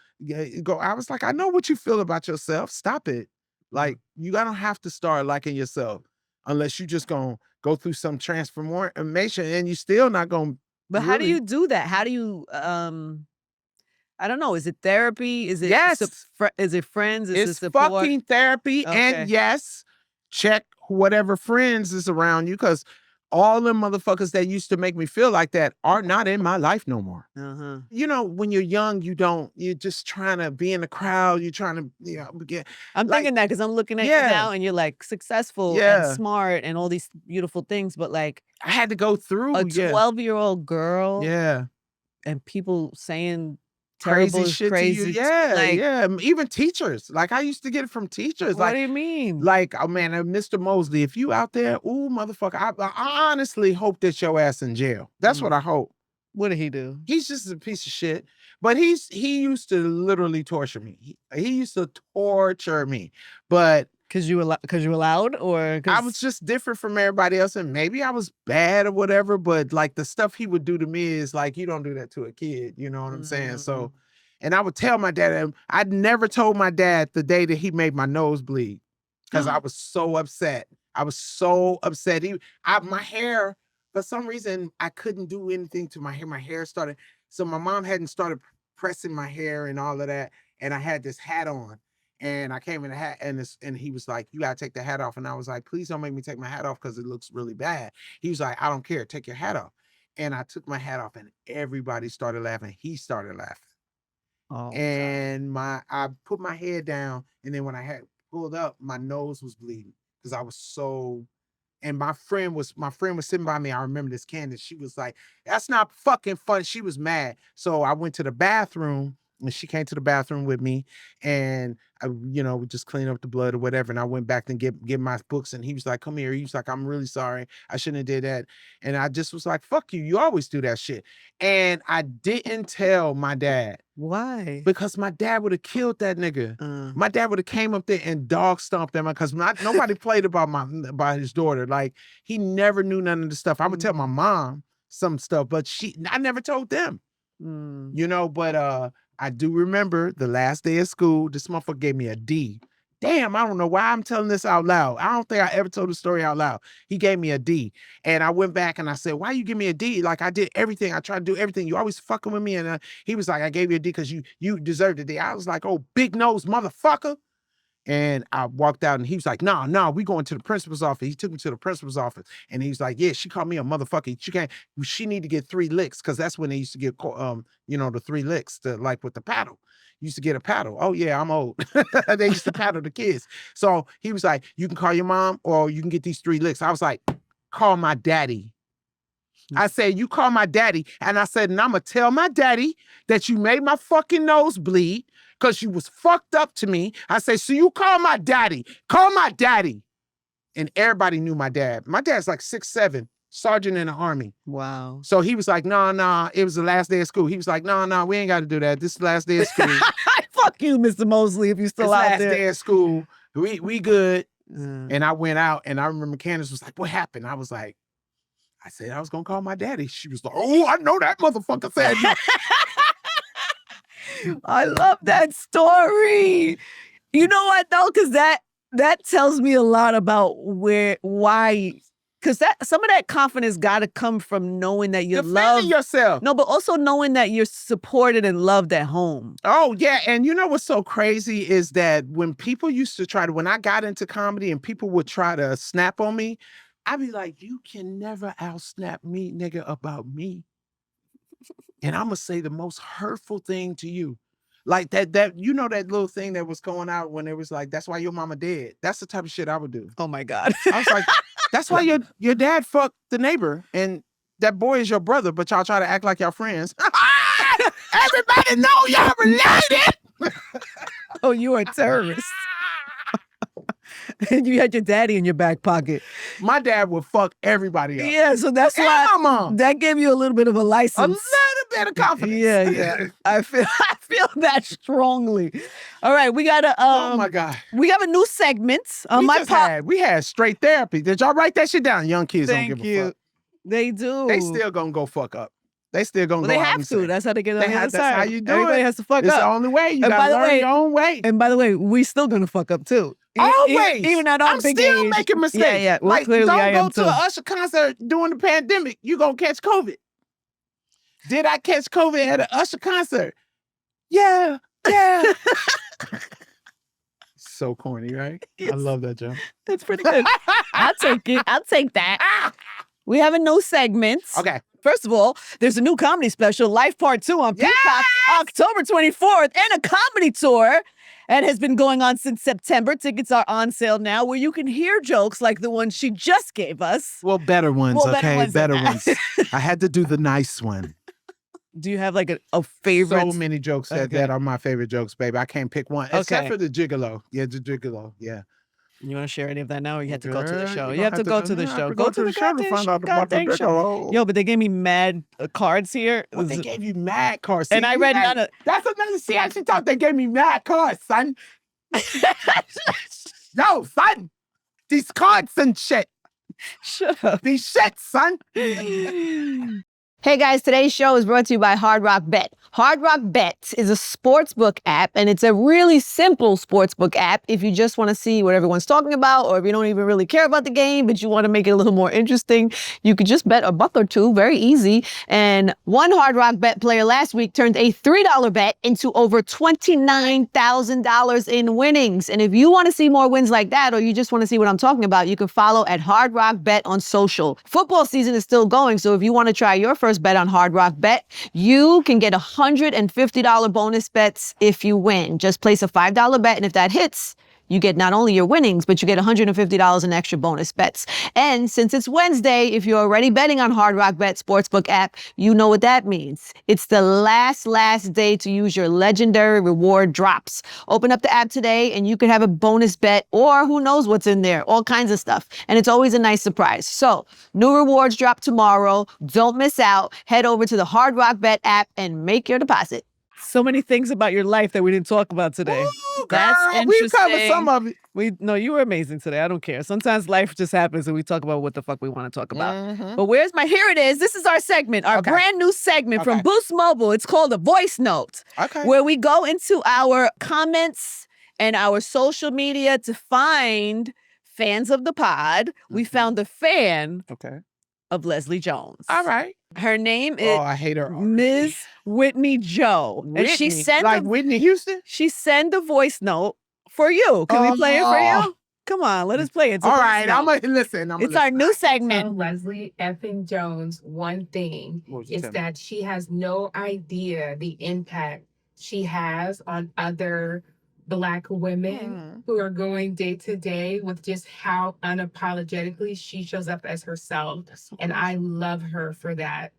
go, I was like, I know what you feel about yourself. Stop it. Like, you don't have to start liking yourself unless you just gonna go through some transformation and you still not gonna. But how do you do that? How do you I don't know. Is it therapy? Is it is it friends? Is it support? Fucking therapy. Okay. And yes, check whatever friends is around you, because all them motherfuckers that used to make me feel like that are not in my life no more. You know, when you're young, you're just trying to be in the crowd. You're trying to, get. I'm thinking that because I'm looking at you now and you're like successful and smart and all these beautiful things, but like I had to go through a 12-year-old girl. Yeah. And people saying terrible shit crazy to you. Yeah, even teachers. Like I used to get it from teachers. What like, do you mean? Like, oh man, Mr. Mosley, if you out there, ooh, motherfucker, I honestly hope that your ass in jail. That's what I hope. What did he do? He's just a piece of shit. But he used to literally torture me. He used to torture me. But Cause you allowed, or I was just different from everybody else, and maybe I was bad or whatever. But like the stuff he would do to me is like, you don't do that to a kid. You know what I'm saying? So, and I would tell my dad. I'd never told my dad the day that he made my nose bleed because I was so upset. I was so upset. My hair, for some reason, I couldn't do anything to my hair. My hair started. So my mom hadn't started pressing my hair and all of that, and I had this hat on. And I came in a hat, and he was like, you gotta take the hat off. And I was like, please don't make me take my hat off because it looks really bad. He was like, I don't care, take your hat off. And I took my hat off and everybody started laughing. He started laughing. Oh, and I put my head down, and then when I had pulled up, my nose was bleeding because I was so. And my friend was sitting by me. I remember this, Candace. She was like, that's not fucking fun. She was mad. So I went to the bathroom. And she came to the bathroom with me, and I, we just clean up the blood or whatever. And I went back and get my books, and he was like, come here. He was like, I'm really sorry. I shouldn't have did that. And I just was like, fuck you. You always do that shit. And I didn't tell my dad. Why? Because my dad would have killed that nigga. My dad would have came up there and dog stomped him because nobody played about his daughter. Like, he never knew none of the stuff. I would tell my mom some stuff, but I never told them. But I do remember the last day of school, this motherfucker gave me a D. Damn, I don't know why I'm telling this out loud. I don't think I ever told the story out loud. He gave me a D. And I went back and I said, why you give me a D? Like, I did everything. I tried to do everything. You always fucking with me. And he was like, I gave you a D because you deserved a D. I was like, oh, big nose motherfucker. And I walked out and he was like, no, we going to the principal's office. He took me to the principal's office and he was like, yeah, she called me a motherfucker. She need to get 3 licks. Cause that's when they used to get, the 3 licks like with the paddle. Used to get a paddle. Oh yeah, I'm old. They used to paddle the kids. So he was like, you can call your mom or you can get these 3 licks. I was like, call my daddy. I said, you call my daddy. And I said, and I'm going to tell my daddy that you made my fucking nose bleed because you was fucked up to me. I said, so you call my daddy. Call my daddy. And everybody knew my dad. My dad's like 6'7", sergeant in the Army. Wow. So he was like, nah, it was the last day of school. He was like, nah, we ain't got to do that. This is the last day of school. Fuck you, Mr. Mosley, if you're still out there. Last day of school. We good. And I went out and I remember Candace was like, what happened? I was like, I said I was going to call my daddy. She was like, oh, I know that motherfucker said no. I love that story. You know what though? Because that tells me a lot about why. Because some of that confidence got to come from knowing that you're loved. Yourself. No, but also knowing that you're supported and loved at home. Oh, yeah. And you know what's so crazy is that when people used to when I got into comedy and people would try to snap on me, I'd be like, you can never out-snap me, nigga, about me. And I'm going to say the most hurtful thing to you. Like that little thing that was going out when it was like, that's why your mama dead. That's the type of shit I would do. Oh my God. I was like, that's why your dad fucked the neighbor and that boy is your brother, but y'all try to act like y'all friends. Everybody know y'all related. Oh, you are a terrorist. And you had your daddy in your back pocket. My dad would fuck everybody up. Yeah, so that's why my mom. That gave you a little bit of a license. A little bit of confidence. Yeah. I feel that strongly. All right, we gotta oh my God. We have a new segment. We had straight therapy. Did y'all write that shit down? Young kids don't give a fuck. They do. They still gonna go fuck up. They still gonna go They out have and to. say, That's how they get on the other side. That's how you do Everybody it. has to fuck It's up. the only way. You And gotta by the learn way- your own way. And by the way, we still gonna fuck up too. Always. Even at our I'm big still age. making mistakes. Yeah. Well, like, clearly I don't am go to too. an Usher concert during the pandemic. You gonna catch COVID. Did I catch COVID at an Usher concert? Yeah. So corny, right? Yes. I love that joke. That's pretty good. I'll take it. I'll take that. We have a new segment. Okay. First of all, there's a new comedy special, Life Part 2 on Peacock, October 24th, and a comedy tour. And has been going on since September. Tickets are on sale now, where you can hear jokes like the one she just gave us. Well, better ones, Well, better okay? ones than Better that. ones. I had to do the nice one. Do you have like a favorite? So many jokes that are my favorite jokes, baby. I can't pick one, except Okay. for the gigolo. Yeah, the gigolo. Yeah. You want to share any of that now, or you have to go to the Girl, show? you You have to go to the show. Go to the show to goddamn find out about the goddamn show. gigolo. Yo, but they gave me mad cards here. Well, they gave you mad cards. And I read none of. That's another shit. She thought they gave me mad cards, son. Yo, son. These cards and shit. Shut up. These shit, son. Hey guys, today's show is brought to you by Hard Rock Bet. Hard Rock Bet is a sportsbook app, and it's a really simple sportsbook app if you just want to see what everyone's talking about, or if you don't even really care about the game, but you want to make it a little more interesting. You could just bet a buck or two, very easy. And one Hard Rock Bet player last week turned a $3 bet into over $29,000 in winnings. And if you want to see more wins like that, or you just want to see what I'm talking about, you can follow at Hard Rock Bet on social. Football season is still going, so if you want to try your first bet on Hard Rock Bet, you can get $150 bonus bets if you win. Just place a $5 bet, and if that hits, you get not only your winnings, but you get $150 in extra bonus bets. And since it's Wednesday, if you're already betting on Hard Rock Bet Sportsbook app, you know what that means. It's the last day to use your legendary reward drops. Open up the app today and you can have a bonus bet, or who knows what's in there, all kinds of stuff. And it's always a nice surprise. So new rewards drop tomorrow. Don't miss out. Head over to the Hard Rock Bet app and make your deposit. So many things about your life that we didn't talk about today. Ooh, That's girl, interesting. we covered some of it. No, you were amazing today. I don't care. Sometimes life just happens and we talk about what the fuck we want to talk about. Mhm. But here it is. This is our segment, our Okay. brand new segment from Okay. Boost Mobile. It's called a voice note, Okay. where we go into our comments and our social media to find fans of the pod. We found a fan Okay. of Leslie Jones. All right. Her name Oh, is I hate her. already. Ms. Whitney Joe. And she Whitney. sent like Whitney Houston? she sent a voice note For you. Can we play it for Oh. you? Come on, let us play it. It's a All voice right, note. I'm gonna listen. It's our new Tell segment. Leslie effing Jones one thing What would you is tell me? that she has no idea the impact she has on other Black women who are going day to day with just how unapologetically she shows up as herself. And I love her for that.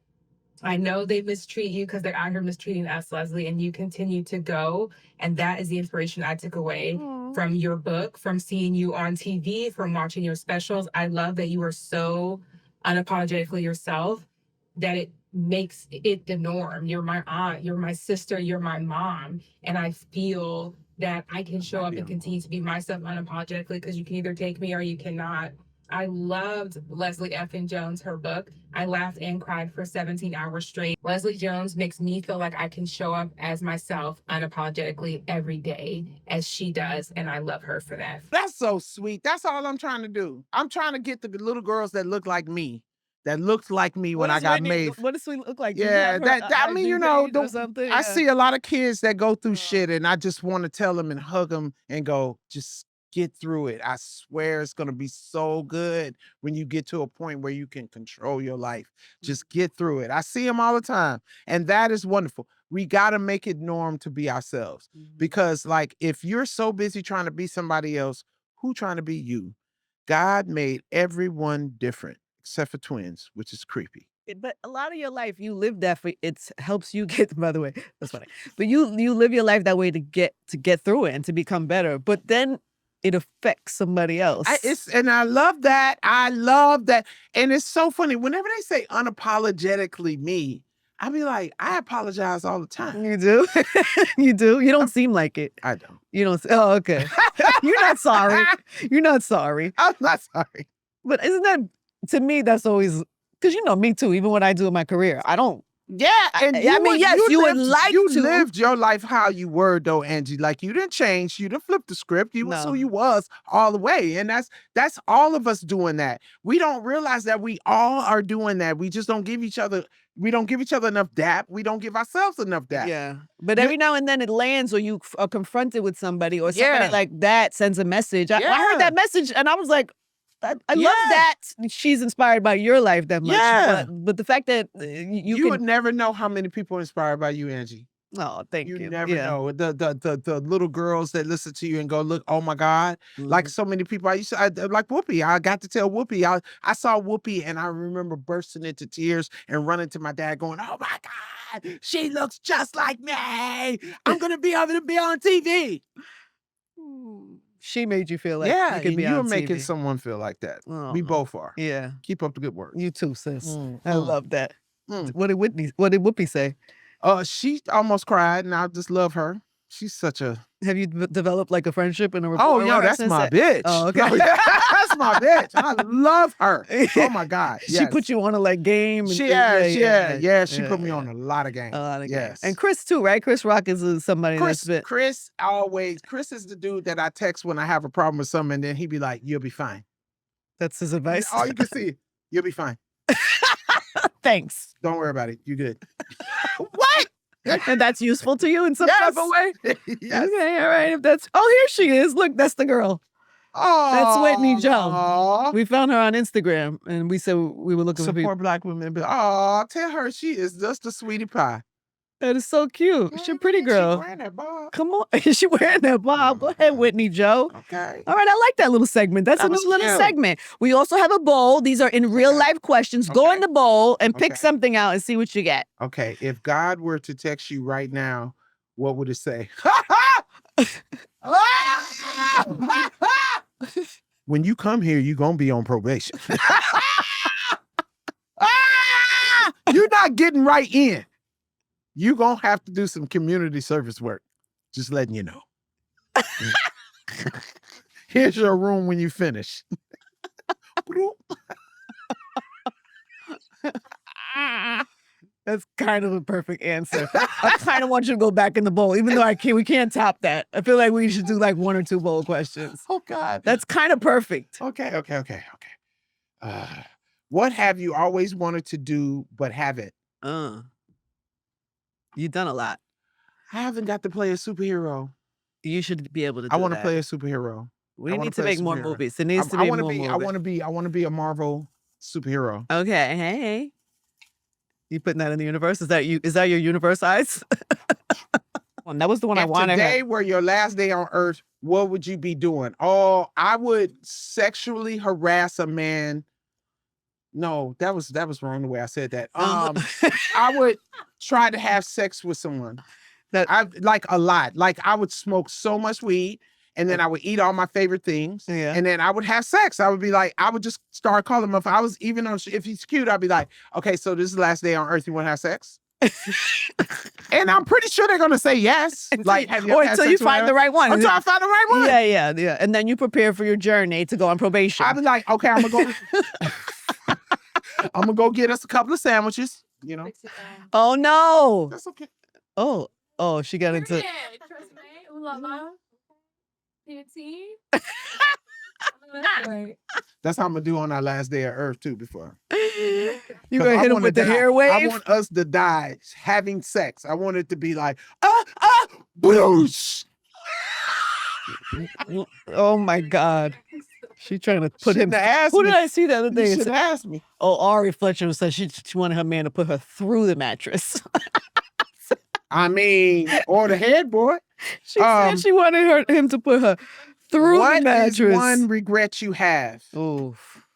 I know they mistreat you because they're out here mistreating us, Leslie, and you continue to go. And that is the inspiration I took away from your book, from seeing you on TV, from watching your specials. I love that you are so unapologetically yourself that it makes it the norm. You're my aunt, you're my sister, you're my mom. And I feel that I can show up and continue to be myself unapologetically because you can either take me or you cannot. I loved Leslie effing Jones, her book. I laughed and cried for 17 hours straight. Leslie Jones makes me feel like I can show up as myself unapologetically every day as she does. And I love her for that. That's so sweet. That's all I'm trying to do. I'm trying to get the little girls that look like me, that looked like me when I got made. What does we look like? Do you Yeah, have her that I mean, IG you know, page or something? I Yeah. see a lot of kids that go through shit, and I just want to tell them and hug them and go, just get through it. I swear it's gonna be so good when you get to a point where you can control your life. Just get through it. I see them all the time, and that is wonderful. We gotta make it norm to be ourselves, because like if you're so busy trying to be somebody else, who trying to be you? God made everyone different except for twins, which is creepy. But a lot of your life, you live that for it helps you get. By the way, that's funny. But you live your life that way to get through it and to become better. But then it affects somebody else. And I love that. I love that. And it's so funny. Whenever they say unapologetically me, I be like, I apologize all the time. You do? You do? You don't seem like it. I don't. You don't. Oh, okay. You're not sorry. You're not sorry. I'm not sorry. But isn't that, to me, that's always, because you know me too, even what I do in my career, I don't. Yeah, and I mean, yes, you would like you to. lived your life how you were though, Angie. Like you didn't change, you didn't flip the script. You was No. who you was all the way. And that's all of us doing that. We don't realize that we all are doing that. We just don't give each other enough dap. We don't give ourselves enough dap. Yeah. But every now and then it lands, or you are confronted with somebody, or somebody Yeah. like that sends a message. I heard that message and I was like, I love that she's inspired by your life that much. Yeah. But the fact that you would never know how many people are inspired by you, Angie. Oh, thank you. You never know. The little girls that listen to you and go, look, oh my God. Like so many people. I like Whoopi. I got to tell Whoopi. I saw Whoopi and I remember bursting into tears and running to my dad going, oh my God, she looks just like me. I'm gonna be able to be on TV. She made you feel like you could and be you're on making TV. someone feel like that. Oh, We both are. Yeah. Keep up the good work. You too, sis. I mm. love that. Mm. What did Whoopi say? She almost cried, and I just love her. She's such a. Have you developed like a friendship and a rapport? Oh, with yo, her that's since my that? bitch. Oh, okay. No, that's my bitch. I love her. Oh my God. She put you on a like game. And She put me on a lot of games. A lot of games. Yes. And Chris too, right? Chris Rock is somebody that's been. Chris is the dude that I text when I have a problem with something, and then he'd be like, "You'll be fine." That's his advice. All you can see, you'll be fine. Thanks. Don't worry about it. You good. What? And that's useful to you in some type of way? Yes. Okay, all right. If that's here she is. Look, that's the girl. Oh, That's Whitney Joe. We found her on Instagram and we said we were looking for people. Support Black women. Oh, tell her she is just a sweetie pie. That is so cute. She's a pretty girl. She wearing that bob. Come on. Is she wearing that bob? Go ahead, Whitney Joe. Okay. All right, I like that little segment. That's a That was little cute. segment. We also have a bowl. These are in real life questions. Go in the bowl and pick Okay. something out and see what you get. Okay, if God were to text you right now, what would it say? When you come here, you're going to be on probation. You're not getting right in. You're going to have to do some community service work. Just letting you know. Here's your room when you finish. That's kind of a perfect answer. I kind of want you to go back in the bowl, even though we can't top that. I feel like we should do like 1 or 2 bowl questions. Oh, God. That's kind of perfect. Okay. What have you always wanted to do but haven't? You've done a lot. I haven't got to play a superhero. You should be able to do I want to that. play a superhero. We I wanna need to play a make more superhero. movies. There needs to be more movies. I want to be a Marvel superhero. Okay, hey. You putting that in the universe? Is that you? Is that your universe eyes? That was the one I If wanted. today were your last day on Earth, what would you be doing? Oh, I would sexually harass a man. No, that was wrong the way I said that. I would try to have sex with someone. I like a lot. Like I would smoke so much weed, and then I would eat all my favorite things, and then I would have sex. I would be like, I would just start calling him. If I was even on, if he's cute, I'd be like, okay, so this is the last day on Earth. You want to have sex? And I'm pretty sure they're gonna say yes. Like, have you or ever had until you sex with find her? the right one. Until I find the right one. Yeah. And then you prepare for your journey to go on probation. I'd be like, okay, I'm gonna go. I'm gonna go get us a couple of sandwiches. You know. Oh no. That's okay. Oh, she got into. That's how I'm gonna do on our last day of Earth too. Before You 'cause gonna I hit him wanna with the die. hair wave? I want us to die having sex. I want it to be like boosh. Oh my God. She trying to put him. Shouldn't have asked Who me. did I see the other You day? should have asked me. Oh, Ari Fletcher said she wanted her man to put her through the mattress. I mean, or the headboard. She said she wanted him to put her through the What mattress. is one regret you have? Oof.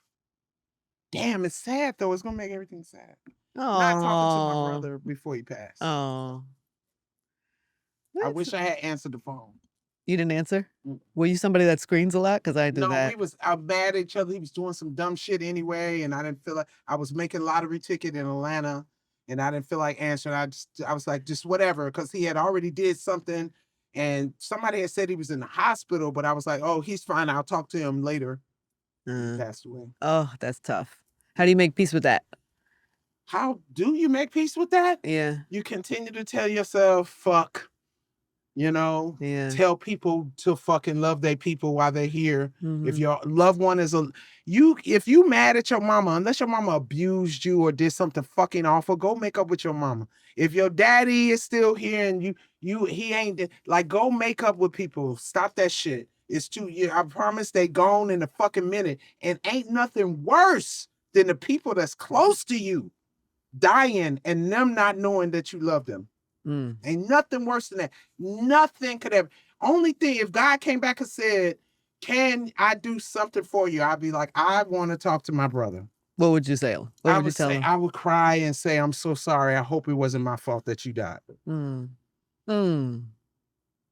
Damn, it's sad though. It's gonna make everything sad. Not talking to my brother before he passed. Oh. I wish I had answered the phone. You didn't answer? Were you somebody that screens a lot? Because I do No, that. we was out mad at each other. He was doing some dumb shit anyway, and I didn't feel like I was making a lottery ticket in Atlanta, and I didn't feel like answering. I was like, just whatever, because he had already did something, and somebody had said he was in the hospital, but I was like, oh, he's fine. I'll talk to him later. He passed away. Oh, that's tough. How do you make peace with that? How do you make peace with that? Yeah. You continue to tell yourself, fuck. You know, tell people to fucking love their people while they're here. If your loved one is if you mad at your mama, unless your mama abused you or did something fucking awful, go make up with your mama. If your daddy is still here and he ain't, like, go make up with people. Stop that shit. It's too, I promise they gone in a fucking minute. And ain't nothing worse than the people that's close to you dying and them not knowing that you love them. Ain't nothing worse than that. Nothing could ever. Only thing, if God came back and said, can I do something for you? I'd be like, I want to talk to my brother. What would you say? What would you tell him? I would cry and say, I'm so sorry. I hope it wasn't my fault that you died.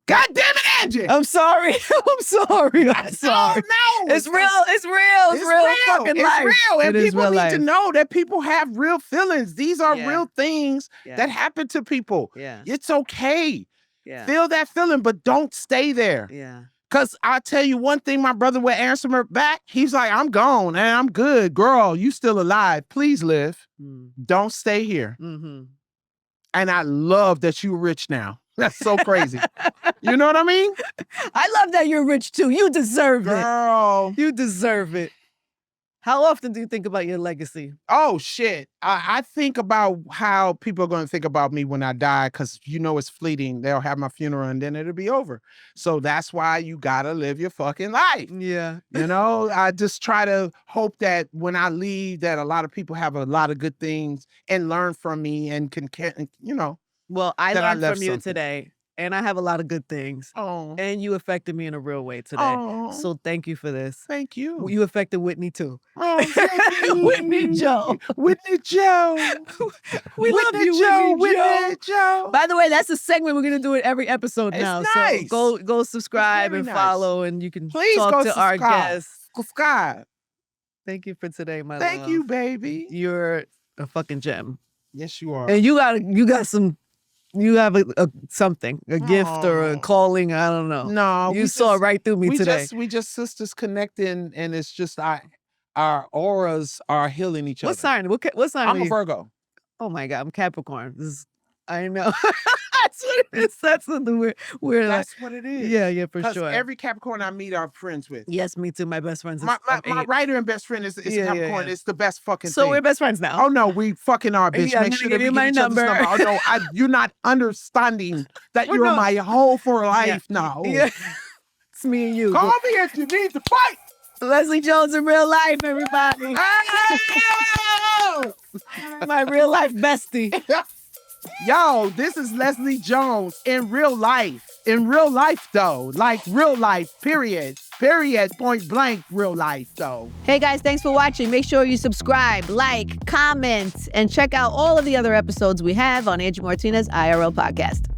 God damn it, Angie! I'm sorry. I'm sorry. I'm sorry. Oh, no. It's real. It's real. It's real. Fucking It's life. real. And It is people real need life. to know that people have real feelings. These are real things that happen to people. Yeah. It's okay. Yeah. Feel that feeling, but don't stay there. Yeah. Because I'll tell you one thing, my brother would answer me back. He's like, I'm gone and I'm good. Girl, you still alive. Please live. Don't stay here. And I love that you're rich now. That's so crazy. You know what I mean? I love that you're rich too. You deserve it. Girl. You deserve it. How often do you think about your legacy? Oh, shit. I think about how people are going to think about me when I die because, you know, it's fleeting. They'll have my funeral and then it'll be over. So that's why you got to live your fucking life. Yeah. You know, I just try to hope that when I leave that a lot of people have a lot of good things and learn from me and can you know. Well, I that I learned left from you something. today. And I have a lot of good things. Oh. And you affected me in a real way today. Oh. So thank you for this. Thank you. You affected Whitney too. Oh, thank you. Whitney Joe. Whitney Joe. We love you, Joe. Whitney Joe. Joe. By the way, that's a segment we're gonna do it every episode It's now. nice. So go subscribe very and nice. follow, and you can Please talk go to our subscribe. guests. Subscribe. Thank you for today, my love. Thank you, baby. You're a fucking gem. Yes, you are. And you got some. You have a something, a gift or a Aw. calling. I don't know. No, You saw right through me today. We just sisters connecting, and it's just our auras are healing each other. What sign? What sign I'm are a you? Virgo. Oh my God, I'm Capricorn. I know. That's what it is. That's what we're like. That's what it is. Yeah, for Because sure. every Capricorn I meet, I'm friends with. Yes, me too. My best friends. My writer and best friend is Yeah, Capricorn. yeah. It's the best fucking So thing. we're best friends now. Oh no, we fucking are, bitch. Yeah, I'm Make gonna sure give that you we my get each other's number. number. Oh no, you're not understanding that Well, you're no. my hoe for life now. Yeah. It's me and you. Call me if you need to fight. Leslie Jones in real life, everybody. Oh! My real life bestie. Yo, this is Leslie Jones in real life. In real life, though. Like real life, period. Period, point blank, real life, though. Hey guys, thanks for watching. Make sure you subscribe, like, comment, and check out all of the other episodes we have on Angie Martinez IRL podcast.